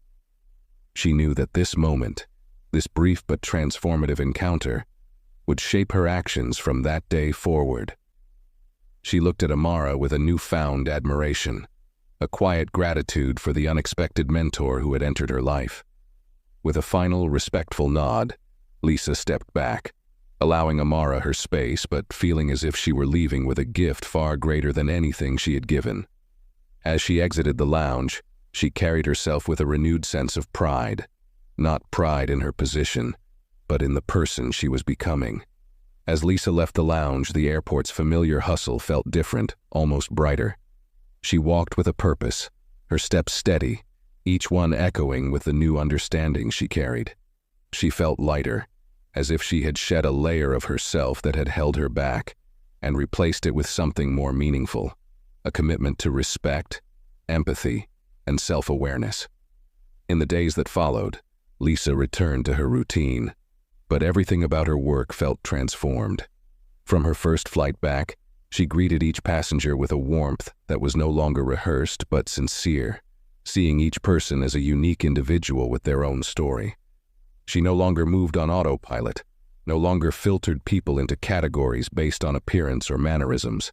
She knew that this moment, this brief but transformative encounter, would shape her actions from that day forward. She looked at Amara with a newfound admiration, a quiet gratitude for the unexpected mentor who had entered her life. With a final, respectful nod, Lisa stepped back, allowing Amara her space but feeling as if she were leaving with a gift far greater than anything she had given. As she exited the lounge, she carried herself with a renewed sense of pride, not pride in her position, but in the person she was becoming. As Lisa left the lounge, the airport's familiar hustle felt different, almost brighter. She walked with a purpose, her steps steady, each one echoing with the new understanding she carried. She felt lighter, as if she had shed a layer of herself that had held her back, and replaced it with something more meaningful, a commitment to respect, empathy, and self-awareness. In the days that followed, Lisa returned to her routine, but everything about her work felt transformed. From her first flight back, she greeted each passenger with a warmth that was no longer rehearsed but sincere, seeing each person as a unique individual with their own story. She no longer moved on autopilot, no longer filtered people into categories based on appearance or mannerisms.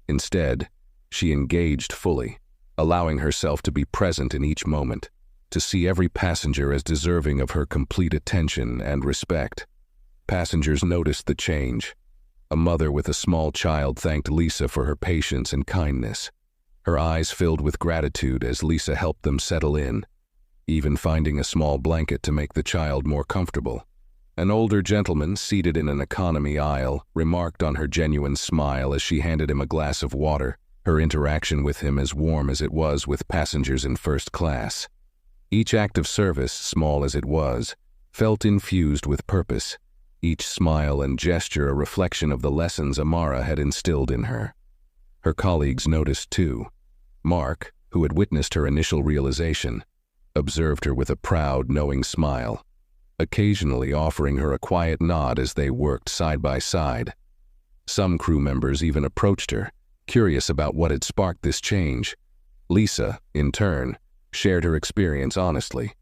Instead, she engaged fully, allowing herself to be present in each moment, to see every passenger as deserving of her complete attention and respect. Passengers noticed the change. A mother with a small child thanked Lisa for her patience and kindness. Her eyes filled with gratitude as Lisa helped them settle in, even finding a small blanket to make the child more comfortable. An older gentleman seated in an economy aisle remarked on her genuine smile as she handed him a glass of water, her interaction with him as warm as it was with passengers in first class. Each act of service, small as it was, felt infused with purpose, each smile and gesture a reflection of the lessons Amara had instilled in her. Her colleagues noticed too. Mark, who had witnessed her initial realization, observed her with a proud, knowing smile, occasionally offering her a quiet nod as they worked side by side. Some crew members even approached her, curious about what had sparked this change. Lisa, in turn, shared her experience honestly,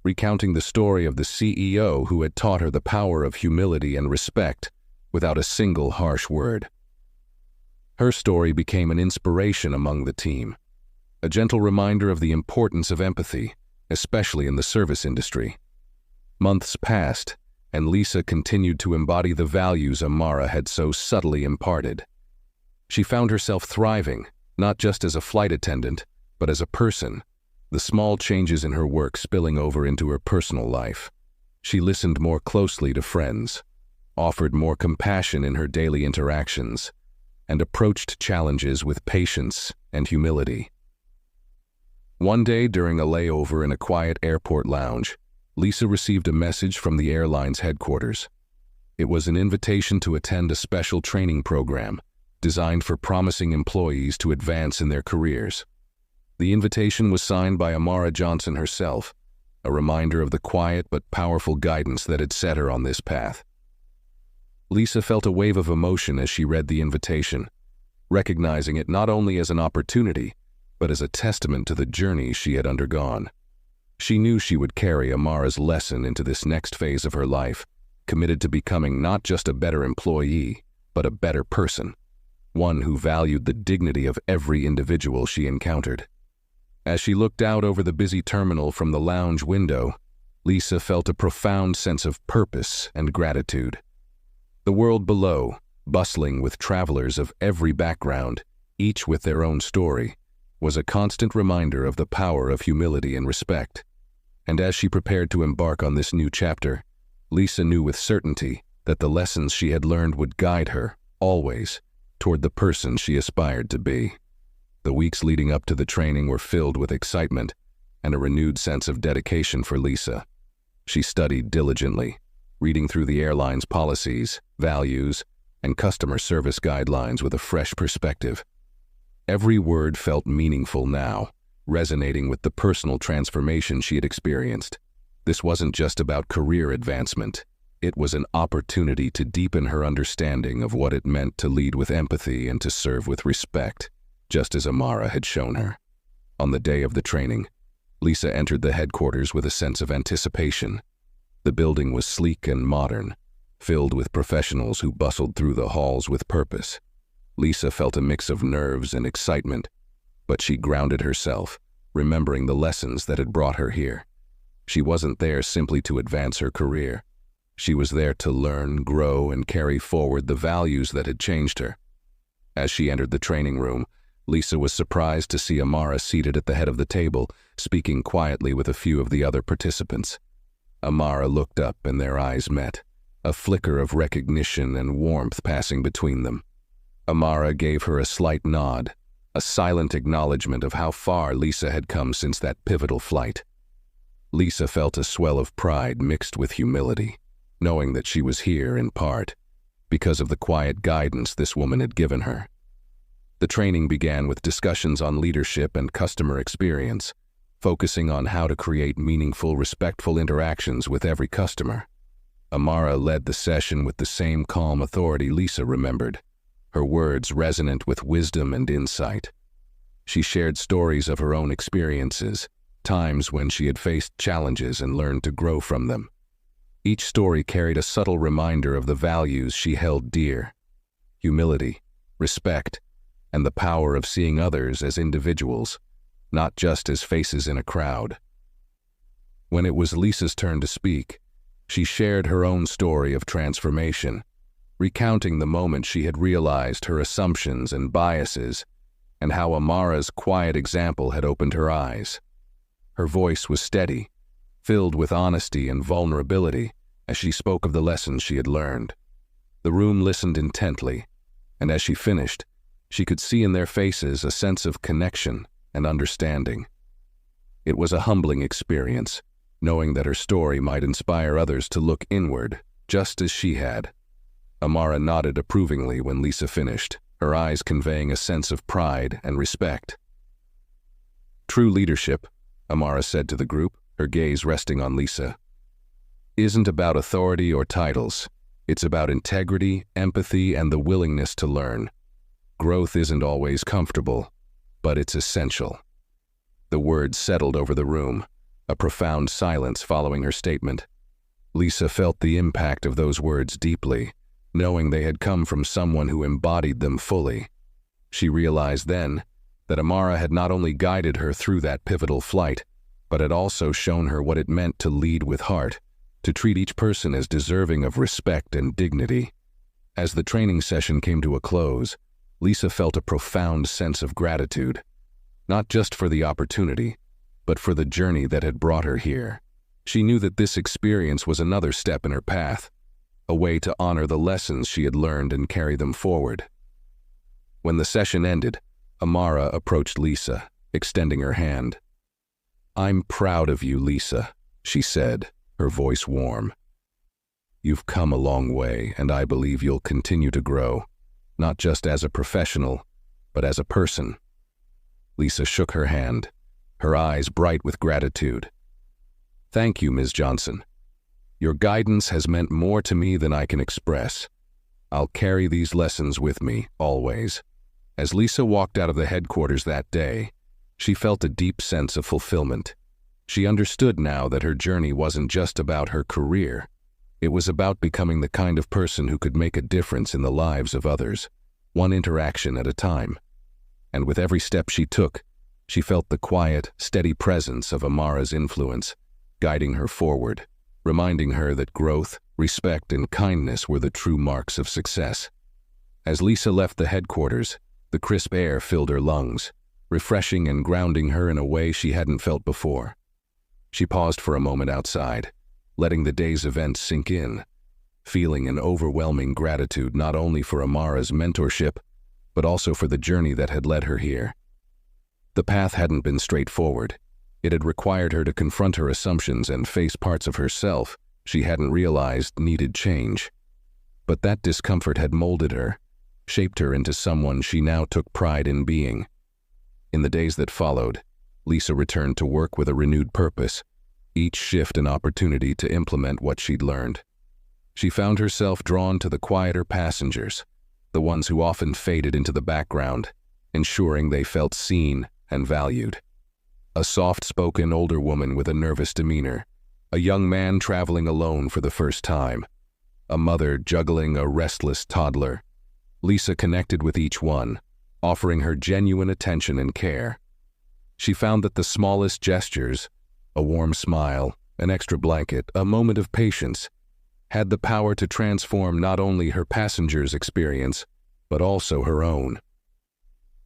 recounting the story of the CEO who had taught her the power of humility and respect without a single harsh word. Her story became an inspiration among the team, a gentle reminder of the importance of empathy, especially in the service industry. Months passed, and Lisa continued to embody the values Amara had so subtly imparted. She found herself thriving, not just as a flight attendant, but as a person, the small changes in her work spilling over into her personal life. She listened more closely to friends, offered more compassion in her daily interactions, and approached challenges with patience and humility. One day during a layover in a quiet airport lounge, Lisa received a message from the airline's headquarters. It was an invitation to attend a special training program designed for promising employees to advance in their careers. The invitation was signed by Amara Johnson herself, a reminder of the quiet but powerful guidance that had set her on this path. Lisa felt a wave of emotion as she read the invitation, recognizing it not only as an opportunity, but as a testament to the journey she had undergone. She knew she would carry Amara's lesson into this next phase of her life, committed to becoming not just a better employee, but a better person, one who valued the dignity of every individual she encountered. As she looked out over the busy terminal from the lounge window, Lisa felt a profound sense of purpose and gratitude. The world below, bustling with travelers of every background, each with their own story, was a constant reminder of the power of humility and respect. And as she prepared to embark on this new chapter, Lisa knew with certainty that the lessons she had learned would guide her, always, toward the person she aspired to be. The weeks leading up to the training were filled with excitement, and a renewed sense of dedication for Lisa. She studied diligently, reading through the airline's policies, values, and customer service guidelines with a fresh perspective. Every word felt meaningful now, resonating with the personal transformation she had experienced. This wasn't just about career advancement. It was an opportunity to deepen her understanding of what it meant to lead with empathy and to serve with respect, just as Amara had shown her. On the day of the training, Lisa entered the headquarters with a sense of anticipation. The building was sleek and modern, filled with professionals who bustled through the halls with purpose. Lisa felt a mix of nerves and excitement, but she grounded herself, remembering the lessons that had brought her here. She wasn't there simply to advance her career. She was there to learn, grow, and carry forward the values that had changed her. As she entered the training room, Lisa was surprised to see Amara seated at the head of the table, speaking quietly with a few of the other participants. Amara looked up and their eyes met, a flicker of recognition and warmth passing between them. Amara gave her a slight nod, a silent acknowledgement of how far Lisa had come since that pivotal flight. Lisa felt a swell of pride mixed with humility, knowing that she was here in part because of the quiet guidance this woman had given her. The training began with discussions on leadership and customer experience, focusing on how to create meaningful, respectful interactions with every customer. Amara led the session with the same calm authority Lisa remembered, her words resonant with wisdom and insight. She shared stories of her own experiences, times when she had faced challenges and learned to grow from them. Each story carried a subtle reminder of the values she held dear: humility, respect, and the power of seeing others as individuals, not just as faces in a crowd. When it was Lisa's turn to speak, she shared her own story of transformation, recounting the moment she had realized her assumptions and biases, and how Amara's quiet example had opened her eyes. Her voice was steady, filled with honesty and vulnerability as she spoke of the lessons she had learned. The room listened intently, and as she finished, she could see in their faces a sense of connection and understanding. It was a humbling experience, knowing that her story might inspire others to look inward, just as she had. Amara nodded approvingly when Lisa finished, her eyes conveying a sense of pride and respect. "True leadership," Amara said to the group, her gaze resting on Lisa, "isn't about authority or titles. It's about integrity, empathy, and the willingness to learn. Growth isn't always comfortable, but it's essential." The words settled over the room, a profound silence following her statement. Lisa felt the impact of those words deeply, knowing they had come from someone who embodied them fully. She realized then that Amara had not only guided her through that pivotal flight, but had also shown her what it meant to lead with heart, to treat each person as deserving of respect and dignity. As the training session came to a close, Lisa felt a profound sense of gratitude, not just for the opportunity, but for the journey that had brought her here. She knew that this experience was another step in her path, a way to honor the lessons she had learned and carry them forward. When the session ended, Amara approached Lisa, extending her hand. "I'm proud of you, Lisa," she said, her voice warm. "You've come a long way, and I believe you'll continue to grow, not just as a professional, but as a person." Lisa shook her hand, her eyes bright with gratitude. "Thank you, Ms. Johnson. Your guidance has meant more to me than I can express. I'll carry these lessons with me, always." As Lisa walked out of the headquarters that day, she felt a deep sense of fulfillment. She understood now that her journey wasn't just about her career. It was about becoming the kind of person who could make a difference in the lives of others, one interaction at a time. And with every step she took, she felt the quiet, steady presence of Amara's influence, guiding her forward, reminding her that growth, respect, and kindness were the true marks of success. As Lisa left the headquarters, the crisp air filled her lungs, refreshing and grounding her in a way she hadn't felt before. She paused for a moment outside, letting the day's events sink in, feeling an overwhelming gratitude not only for Amara's mentorship, but also for the journey that had led her here. The path hadn't been straightforward. It had required her to confront her assumptions and face parts of herself she hadn't realized needed change. But that discomfort had molded her, shaped her into someone she now took pride in being. In the days that followed, Lisa returned to work with a renewed purpose, each shift an opportunity to implement what she'd learned. She found herself drawn to the quieter passengers, the ones who often faded into the background, ensuring they felt seen and valued. A soft-spoken older woman with a nervous demeanor, a young man traveling alone for the first time, a mother juggling a restless toddler. Lisa connected with each one, offering her genuine attention and care. She found that the smallest gestures, a warm smile, an extra blanket, a moment of patience, had the power to transform not only her passengers' experience, but also her own.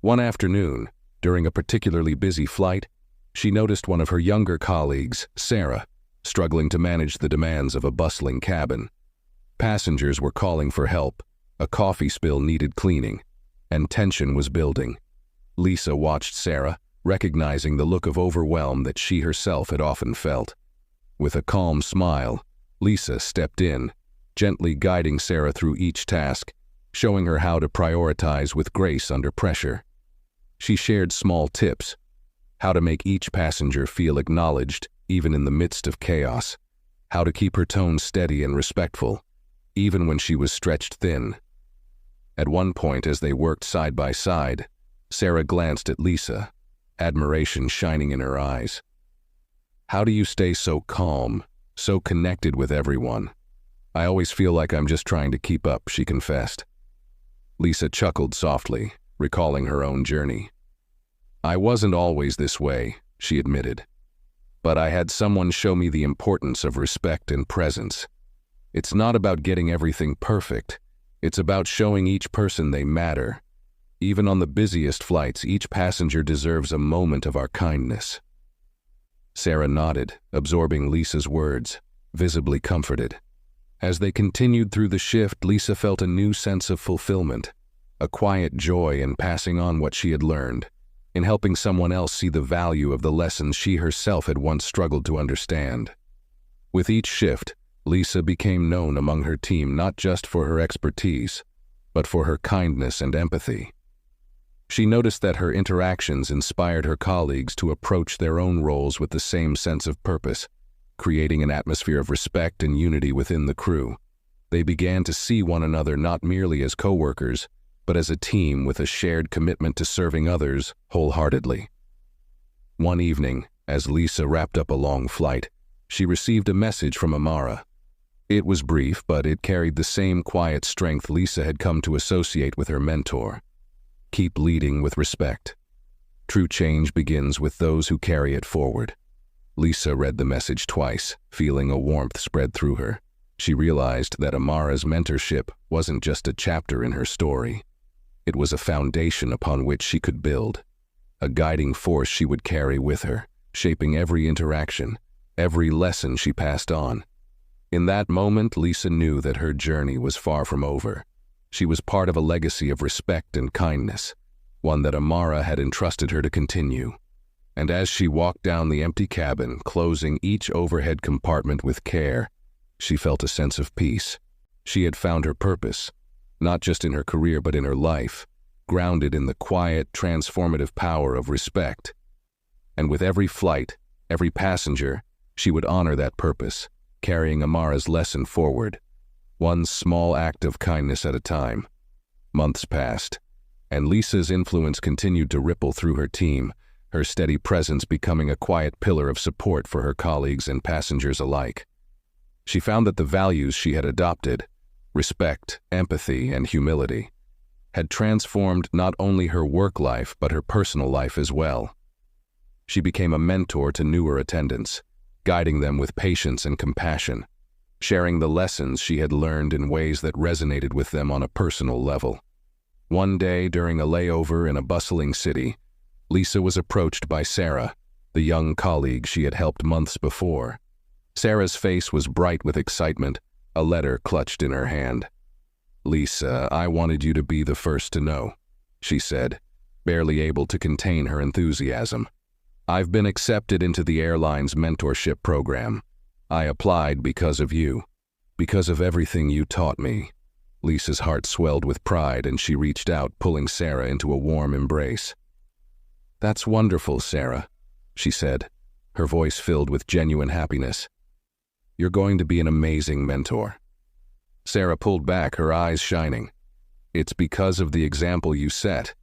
One afternoon, during a particularly busy flight, she noticed one of her younger colleagues, Sarah, struggling to manage the demands of a bustling cabin. Passengers were calling for help, a coffee spill needed cleaning, and tension was building. Lisa watched Sarah, recognizing the look of overwhelm that she herself had often felt. With a calm smile, Lisa stepped in, gently guiding Sarah through each task, showing her how to prioritize with grace under pressure. She shared small tips, how to make each passenger feel acknowledged even in the midst of chaos, how to keep her tone steady and respectful, even when she was stretched thin. At one point, as they worked side by side, Sarah glanced at Lisa, admiration shining in her eyes. "How do you stay so calm, so connected with everyone? I always feel like I'm just trying to keep up," she confessed. Lisa chuckled softly, recalling her own journey. "I wasn't always this way," she admitted. "But I had someone show me the importance of respect and presence. It's not about getting everything perfect. It's about showing each person they matter. Even on the busiest flights, each passenger deserves a moment of our kindness." Sarah nodded, absorbing Lisa's words, visibly comforted. As they continued through the shift, Lisa felt a new sense of fulfillment, a quiet joy in passing on what she had learned, in helping someone else see the value of the lessons she herself had once struggled to understand. With each shift, Lisa became known among her team not just for her expertise, but for her kindness and empathy. She noticed that her interactions inspired her colleagues to approach their own roles with the same sense of purpose, creating an atmosphere of respect and unity within the crew. They began to see one another not merely as coworkers, but as a team with a shared commitment to serving others wholeheartedly. One evening, as Lisa wrapped up a long flight, she received a message from Amara. It was brief, but it carried the same quiet strength Lisa had come to associate with her mentor. "Keep leading with respect. True change begins with those who carry it forward." Lisa read the message twice, feeling a warmth spread through her. She realized that Amara's mentorship wasn't just a chapter in her story. It was a foundation upon which she could build, a guiding force she would carry with her, shaping every interaction, every lesson she passed on. In that moment, Lisa knew that her journey was far from over. She was part of a legacy of respect and kindness, one that Amara had entrusted her to continue. And as she walked down the empty cabin, closing each overhead compartment with care, she felt a sense of peace. She had found her purpose, not just in her career but in her life, grounded in the quiet, transformative power of respect. And with every flight, every passenger, she would honor that purpose, carrying Amara's lesson forward, one small act of kindness at a time. Months passed, and Lisa's influence continued to ripple through her team, her steady presence becoming a quiet pillar of support for her colleagues and passengers alike. She found that the values she had adopted, respect, empathy, and humility, had transformed not only her work life but her personal life as well. She became a mentor to newer attendants, guiding them with patience and compassion, sharing the lessons she had learned in ways that resonated with them on a personal level. One day, during a layover in a bustling city, Lisa was approached by Sarah, the young colleague she had helped months before. Sarah's face was bright with excitement, a letter clutched in her hand. "Lisa, I wanted you to be the first to know," she said, barely able to contain her enthusiasm. I've been accepted into the airline's mentorship program. I applied because of you, because of everything you taught me." Lisa's heart swelled with pride and she reached out, pulling Sarah into a warm embrace. "That's wonderful, Sarah," she said, her voice filled with genuine happiness. "You're going to be an amazing mentor." Sarah pulled back, her eyes shining. "It's because of the example you set.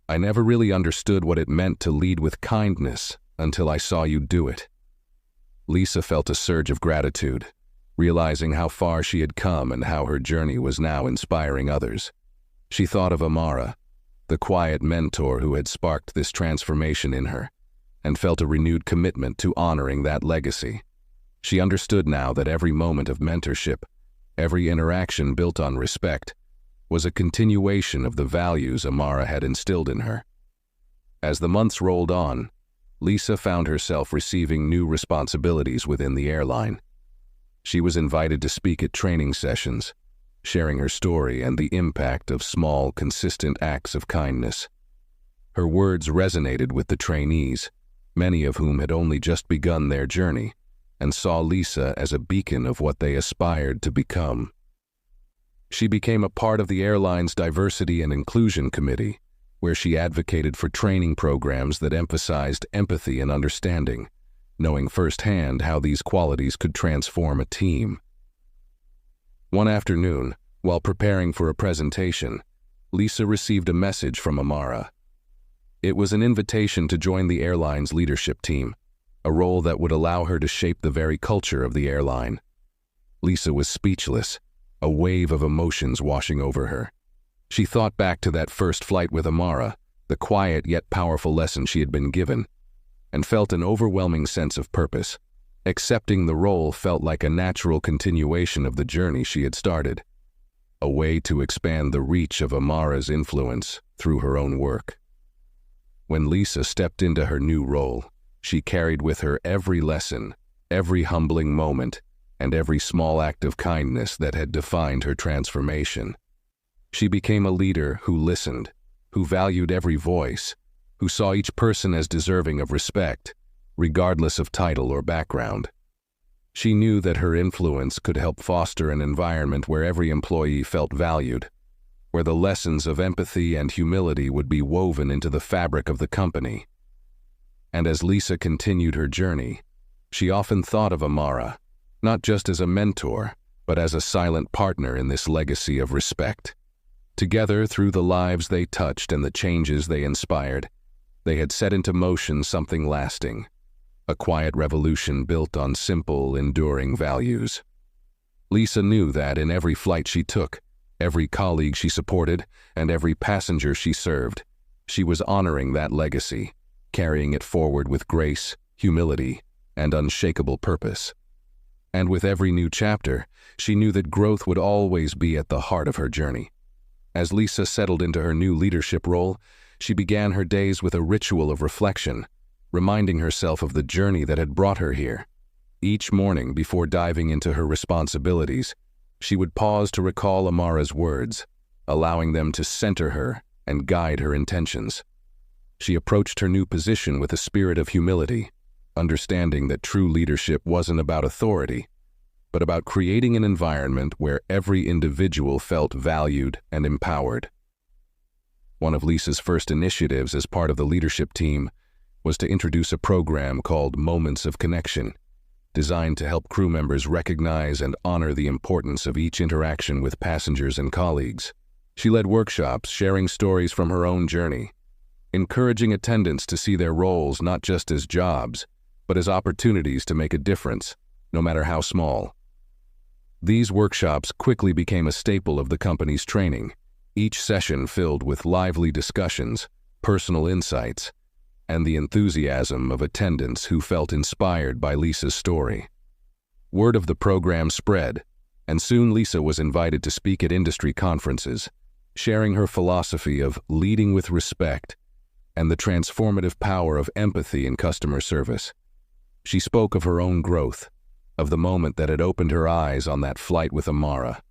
I never really understood what it meant to lead with kindness until I saw you do it." Lisa felt a surge of gratitude, realizing how far she had come and how her journey was now inspiring others. She thought of Amara, the quiet mentor who had sparked this transformation in her, and felt a renewed commitment to honoring that legacy. She understood now that every moment of mentorship, every interaction built on respect, was a continuation of the values Amara had instilled in her. As the months rolled on, Lisa found herself receiving new responsibilities within the airline. She was invited to speak at training sessions, sharing her story and the impact of small, consistent acts of kindness. Her words resonated with the trainees, many of whom had only just begun their journey, and saw Lisa as a beacon of what they aspired to become. She became a part of the airline's Diversity and Inclusion Committee, where she advocated for training programs that emphasized empathy and understanding, knowing firsthand how these qualities could transform a team. One afternoon, while preparing for a presentation, Lisa received a message from Amara. It was an invitation to join the airline's leadership team, a role that would allow her to shape the very culture of the airline. Lisa was speechless, a wave of emotions washing over her. She thought back to that first flight with Amara, the quiet yet powerful lesson she had been given, and felt an overwhelming sense of purpose. Accepting the role felt like a natural continuation of the journey she had started, a way to expand the reach of Amara's influence through her own work. When Lisa stepped into her new role, she carried with her every lesson, every humbling moment, and every small act of kindness that had defined her transformation. She became a leader who listened, who valued every voice, who saw each person as deserving of respect, regardless of title or background. She knew that her influence could help foster an environment where every employee felt valued, where the lessons of empathy and humility would be woven into the fabric of the company. And as Lisa continued her journey, she often thought of Amara, not just as a mentor, but as a silent partner in this legacy of respect. Together, through the lives they touched and the changes they inspired, they had set into motion something lasting, a quiet revolution built on simple, enduring values. Lisa knew that in every flight she took, every colleague she supported, and every passenger she served, she was honoring that legacy, carrying it forward with grace, humility, and unshakable purpose. And with every new chapter, she knew that growth would always be at the heart of her journey. As Lisa settled into her new leadership role, she began her days with a ritual of reflection, reminding herself of the journey that had brought her here. Each morning, before diving into her responsibilities, she would pause to recall Amara's words, allowing them to center her and guide her intentions. She approached her new position with a spirit of humility, understanding that true leadership wasn't about authority, but about creating an environment where every individual felt valued and empowered. One of Lisa's first initiatives as part of the leadership team was to introduce a program called Moments of Connection, designed to help crew members recognize and honor the importance of each interaction with passengers and colleagues. She led workshops sharing stories from her own journey, encouraging attendants to see their roles not just as jobs, but as opportunities to make a difference, no matter how small. These workshops quickly became a staple of the company's training, each session filled with lively discussions, personal insights, and the enthusiasm of attendants who felt inspired by Lisa's story. Word of the program spread, and soon Lisa was invited to speak at industry conferences, sharing her philosophy of leading with respect and the transformative power of empathy in customer service. She spoke of her own growth, of the moment that had opened her eyes on that flight with Amara,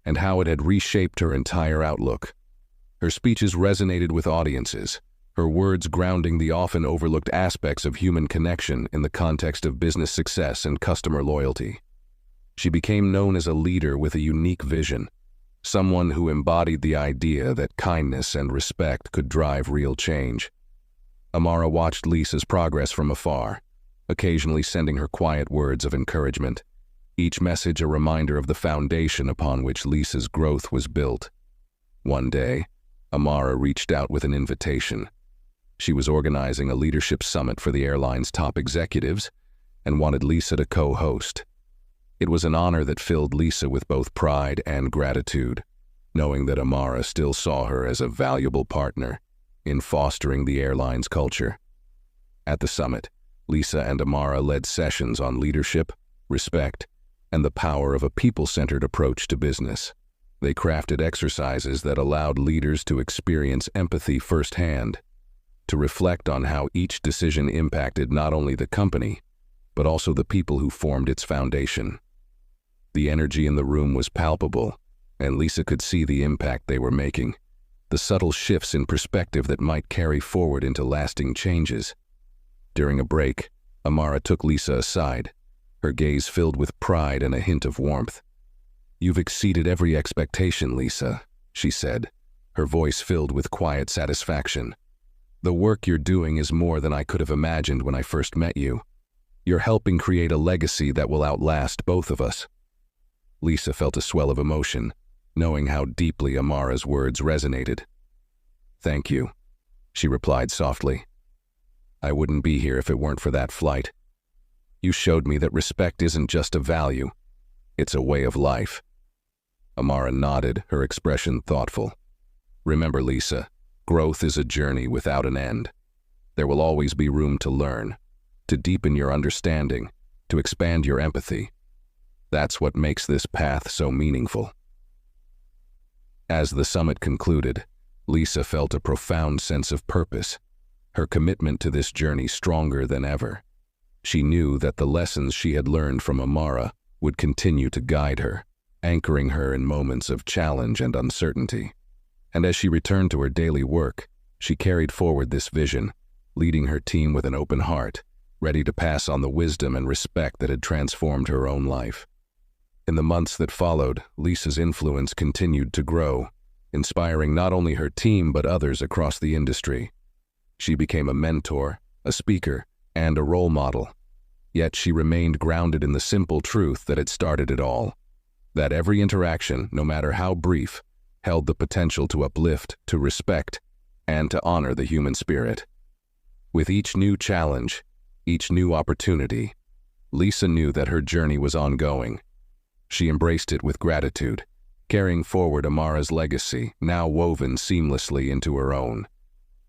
and how it had reshaped her entire outlook. Her speeches resonated with audiences, her words grounding the often overlooked aspects of human connection in the context of business success and customer loyalty. She became known as a leader with a unique vision, someone who embodied the idea that kindness and respect could drive real change. Amara watched Lisa's progress from afar, occasionally sending her quiet words of encouragement, each message a reminder of the foundation upon which Lisa's growth was built. One day, Amara reached out with an invitation. She was organizing a leadership summit for the airline's top executives and wanted Lisa to co-host. It was an honor that filled Lisa with both pride and gratitude, knowing that Amara still saw her as a valuable partner in fostering the airline's culture. At the summit, Lisa and Amara led sessions on leadership, respect, and the power of a people-centered approach to business. They crafted exercises that allowed leaders to experience empathy firsthand, to reflect on how each decision impacted not only the company, but also the people who formed its foundation. The energy in the room was palpable, and Lisa could see the impact they were making, the subtle shifts in perspective that might carry forward into lasting changes. During a break, Amara took Lisa aside, her gaze filled with pride and a hint of warmth. "You've exceeded every expectation, Lisa," she said, her voice filled with quiet satisfaction. "The work you're doing is more than I could have imagined when I first met you. You're helping create a legacy that will outlast both of us." Lisa felt a swell of emotion, knowing how deeply Amara's words resonated. "Thank you," she replied softly. "I wouldn't be here if it weren't for that flight. You showed me that respect isn't just a value, it's a way of life." Amara nodded, her expression thoughtful. "Remember, Lisa, growth is a journey without an end. There will always be room to learn, to deepen your understanding, to expand your empathy. That's what makes this path so meaningful." As the summit concluded, Lisa felt a profound sense of purpose, her commitment to this journey stronger than ever. She knew that the lessons she had learned from Amara would continue to guide her, anchoring her in moments of challenge and uncertainty. And as she returned to her daily work, she carried forward this vision, leading her team with an open heart, ready to pass on the wisdom and respect that had transformed her own life. In the months that followed, Lisa's influence continued to grow, inspiring not only her team but others across the industry. She became a mentor, a speaker, and a role model. Yet she remained grounded in the simple truth that had started it all, that every interaction, no matter how brief, held the potential to uplift, to respect, and to honor the human spirit. With each new challenge, each new opportunity, Lisa knew that her journey was ongoing. She embraced it with gratitude, carrying forward Amara's legacy, now woven seamlessly into her own.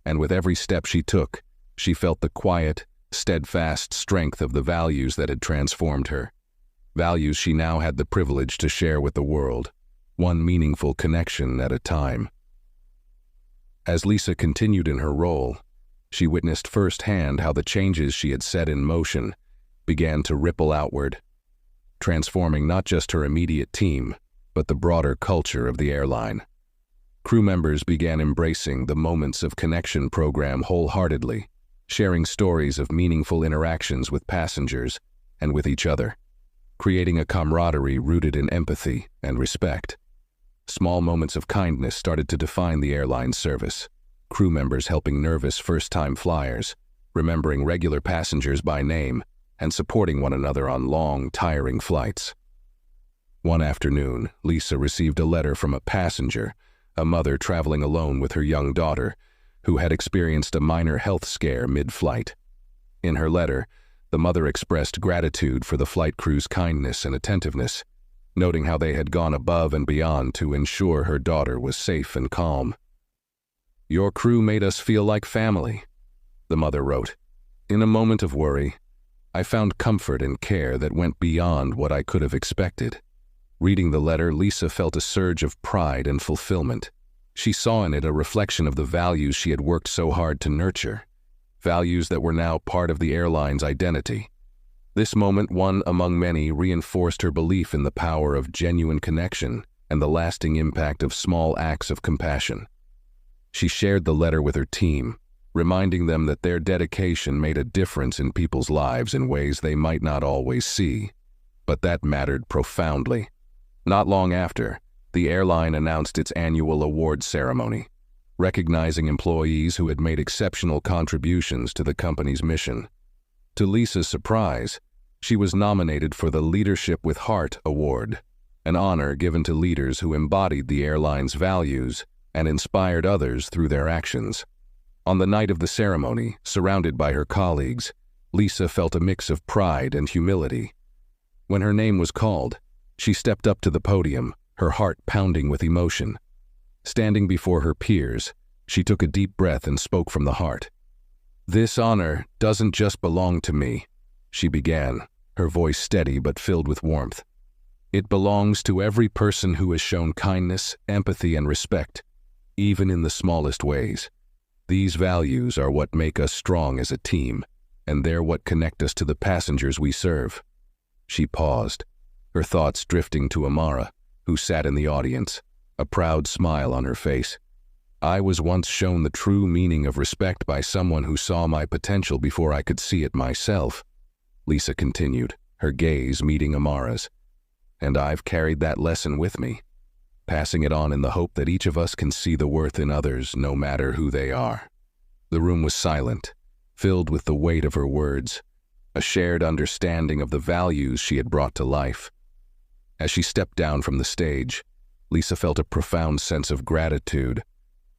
And with every step she took, she felt the quiet, steadfast strength of the values that had transformed her. Values she now had the privilege to share with the world, one meaningful connection at a time. As Lisa continued in her role, she witnessed firsthand how the changes she had set in motion began to ripple outward, transforming not just her immediate team, but the broader culture of the airline. Crew members began embracing the Moments of Connection program wholeheartedly, sharing stories of meaningful interactions with passengers and with each other, creating a camaraderie rooted in empathy and respect. Small moments of kindness started to define the airline's service, crew members helping nervous first-time flyers, remembering regular passengers by name, and supporting one another on long, tiring flights. One afternoon, Lisa received a letter from a passenger, a mother traveling alone with her young daughter, who had experienced a minor health scare mid-flight. In her letter, the mother expressed gratitude for the flight crew's kindness and attentiveness, noting how they had gone above and beyond to ensure her daughter was safe and calm. "Your crew made us feel like family," the mother wrote. "In a moment of worry, I found comfort and care that went beyond what I could have expected." Reading the letter, Lisa felt a surge of pride and fulfillment. She saw in it a reflection of the values she had worked so hard to nurture, values that were now part of the airline's identity. This moment, one among many, reinforced her belief in the power of genuine connection and the lasting impact of small acts of compassion. She shared the letter with her team, reminding them that their dedication made a difference in people's lives in ways they might not always see, but that mattered profoundly. Not long after, the airline announced its annual award ceremony, recognizing employees who had made exceptional contributions to the company's mission. To Lisa's surprise, she was nominated for the Leadership with Heart Award, an honor given to leaders who embodied the airline's values and inspired others through their actions. On the night of the ceremony, surrounded by her colleagues, Lisa felt a mix of pride and humility. When her name was called, she stepped up to the podium, her heart pounding with emotion. Standing before her peers, she took a deep breath and spoke from the heart. "This honor doesn't just belong to me," she began, her voice steady but filled with warmth. "It belongs to every person who has shown kindness, empathy, and respect, even in the smallest ways. These values are what make us strong as a team, and they're what connect us to the passengers we serve." She paused, her thoughts drifting to Amara, who sat in the audience, a proud smile on her face. "I was once shown the true meaning of respect by someone who saw my potential before I could see it myself," Lisa continued, her gaze meeting Amara's. "And I've carried that lesson with me, passing it on in the hope that each of us can see the worth in others, no matter who they are." The room was silent, filled with the weight of her words, a shared understanding of the values she had brought to life. As she stepped down from the stage, Lisa felt a profound sense of gratitude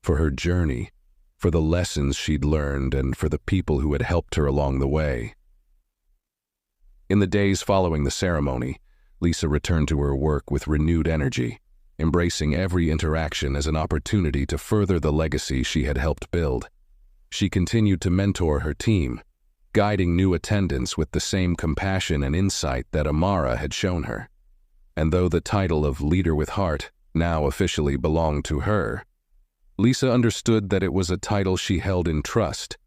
for her journey, for the lessons she'd learned, and for the people who had helped her along the way. In the days following the ceremony, Lisa returned to her work with renewed energy, embracing every interaction as an opportunity to further the legacy she had helped build. She continued to mentor her team, guiding new attendants with the same compassion and insight that Amara had shown her. And though the title of Leader with Heart now officially belonged to her, Lisa understood that it was a title she held in trust,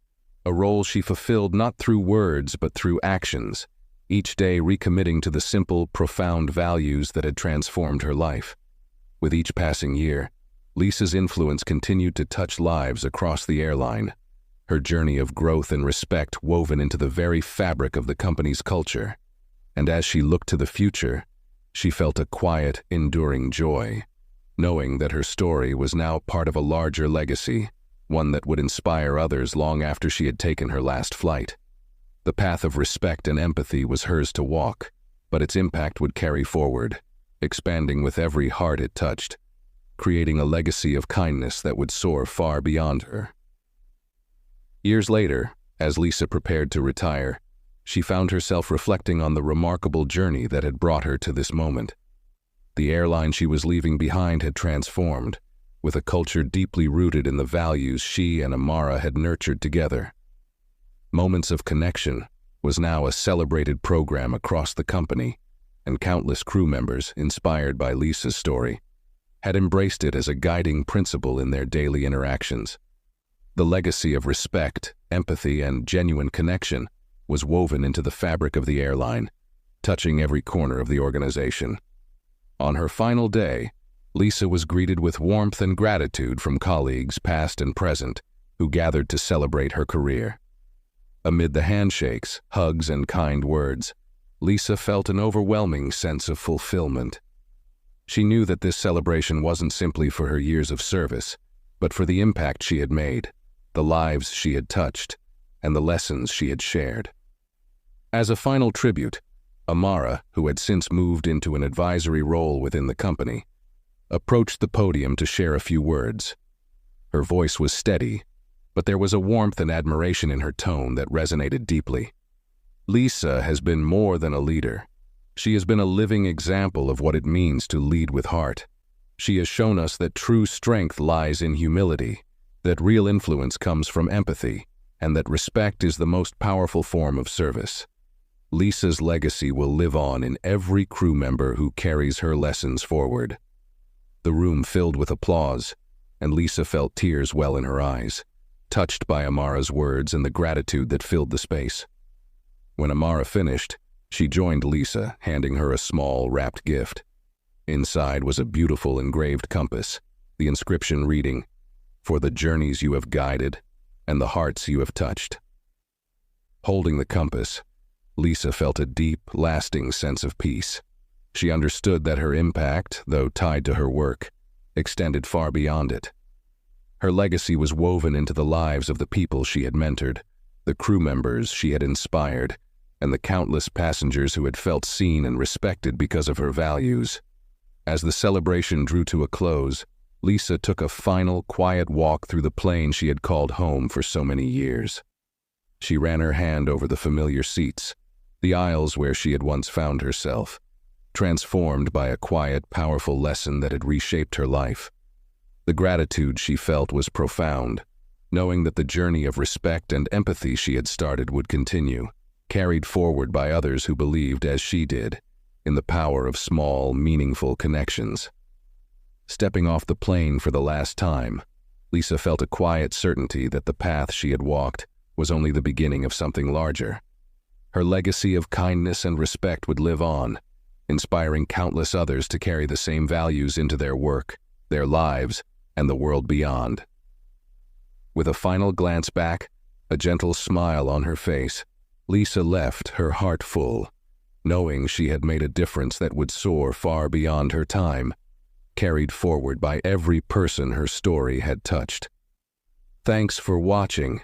a role she fulfilled not through words but through actions, each day recommitting to the simple, profound values that had transformed her life. With each passing year, Lisa's influence continued to touch lives across the airline, her journey of growth and respect woven into the very fabric of the company's culture. And as she looked to the future, she felt a quiet, enduring joy, knowing that her story was now part of a larger legacy, one that would inspire others long after she had taken her last flight. The path of respect and empathy was hers to walk, but its impact would carry forward, expanding with every heart it touched, creating a legacy of kindness that would soar far beyond her. Years later, as Lisa prepared to retire, she found herself reflecting on the remarkable journey that had brought her to this moment. The airline she was leaving behind had transformed, with a culture deeply rooted in the values she and Amara had nurtured together. Moments of Connection was now a celebrated program across the company, and countless crew members, inspired by Lisa's story, had embraced it as a guiding principle in their daily interactions. The legacy of respect, empathy, and genuine connection was woven into the fabric of the airline, touching every corner of the organization. On her final day, Lisa was greeted with warmth and gratitude from colleagues past and present who gathered to celebrate her career. Amid the handshakes, hugs, and kind words, Lisa felt an overwhelming sense of fulfillment. She knew that this celebration wasn't simply for her years of service, but for the impact she had made, the lives she had touched, and the lessons she had shared. As a final tribute, Amara, who had since moved into an advisory role within the company, approached the podium to share a few words. Her voice was steady, but there was a warmth and admiration in her tone that resonated deeply. "Lisa has been more than a leader. She has been a living example of what it means to lead with heart. She has shown us that true strength lies in humility, that real influence comes from empathy, and that respect is the most powerful form of service. Lisa's legacy will live on in every crew member who carries her lessons forward." The room filled with applause, and Lisa felt tears well in her eyes, touched by Amara's words and the gratitude that filled the space. When Amara finished, she joined Lisa, handing her a small, wrapped gift. Inside was a beautiful engraved compass, the inscription reading, "For the journeys you have guided, and the hearts you have touched. Holding the compass, Lisa felt a deep, lasting sense of peace. She understood that her impact, though tied to her work, extended far beyond it. Her legacy was woven into the lives of the people she had mentored, the crew members she had inspired, and the countless passengers who had felt seen and respected because of her values. As the celebration drew to a close, Lisa took a final, quiet walk through the plane she had called home for so many years. She ran her hand over the familiar seats, the aisles where she had once found herself, transformed by a quiet, powerful lesson that had reshaped her life. The gratitude she felt was profound, knowing that the journey of respect and empathy she had started would continue, carried forward by others who believed, as she did, in the power of small, meaningful connections. Stepping off the plane for the last time, Lisa felt a quiet certainty that the path she had walked was only the beginning of something larger. Her legacy of kindness and respect would live on, inspiring countless others to carry the same values into their work, their lives, and the world beyond. With a final glance back, a gentle smile on her face, Lisa left, her heart full, knowing she had made a difference that would soar far beyond her time, carried forward by every person her story had touched. Thanks for watching.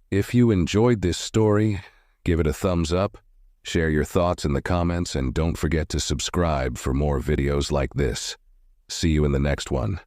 If you enjoyed this story, give it a thumbs up, share your thoughts in the comments, and don't forget to subscribe for more videos like this. See you in the next one.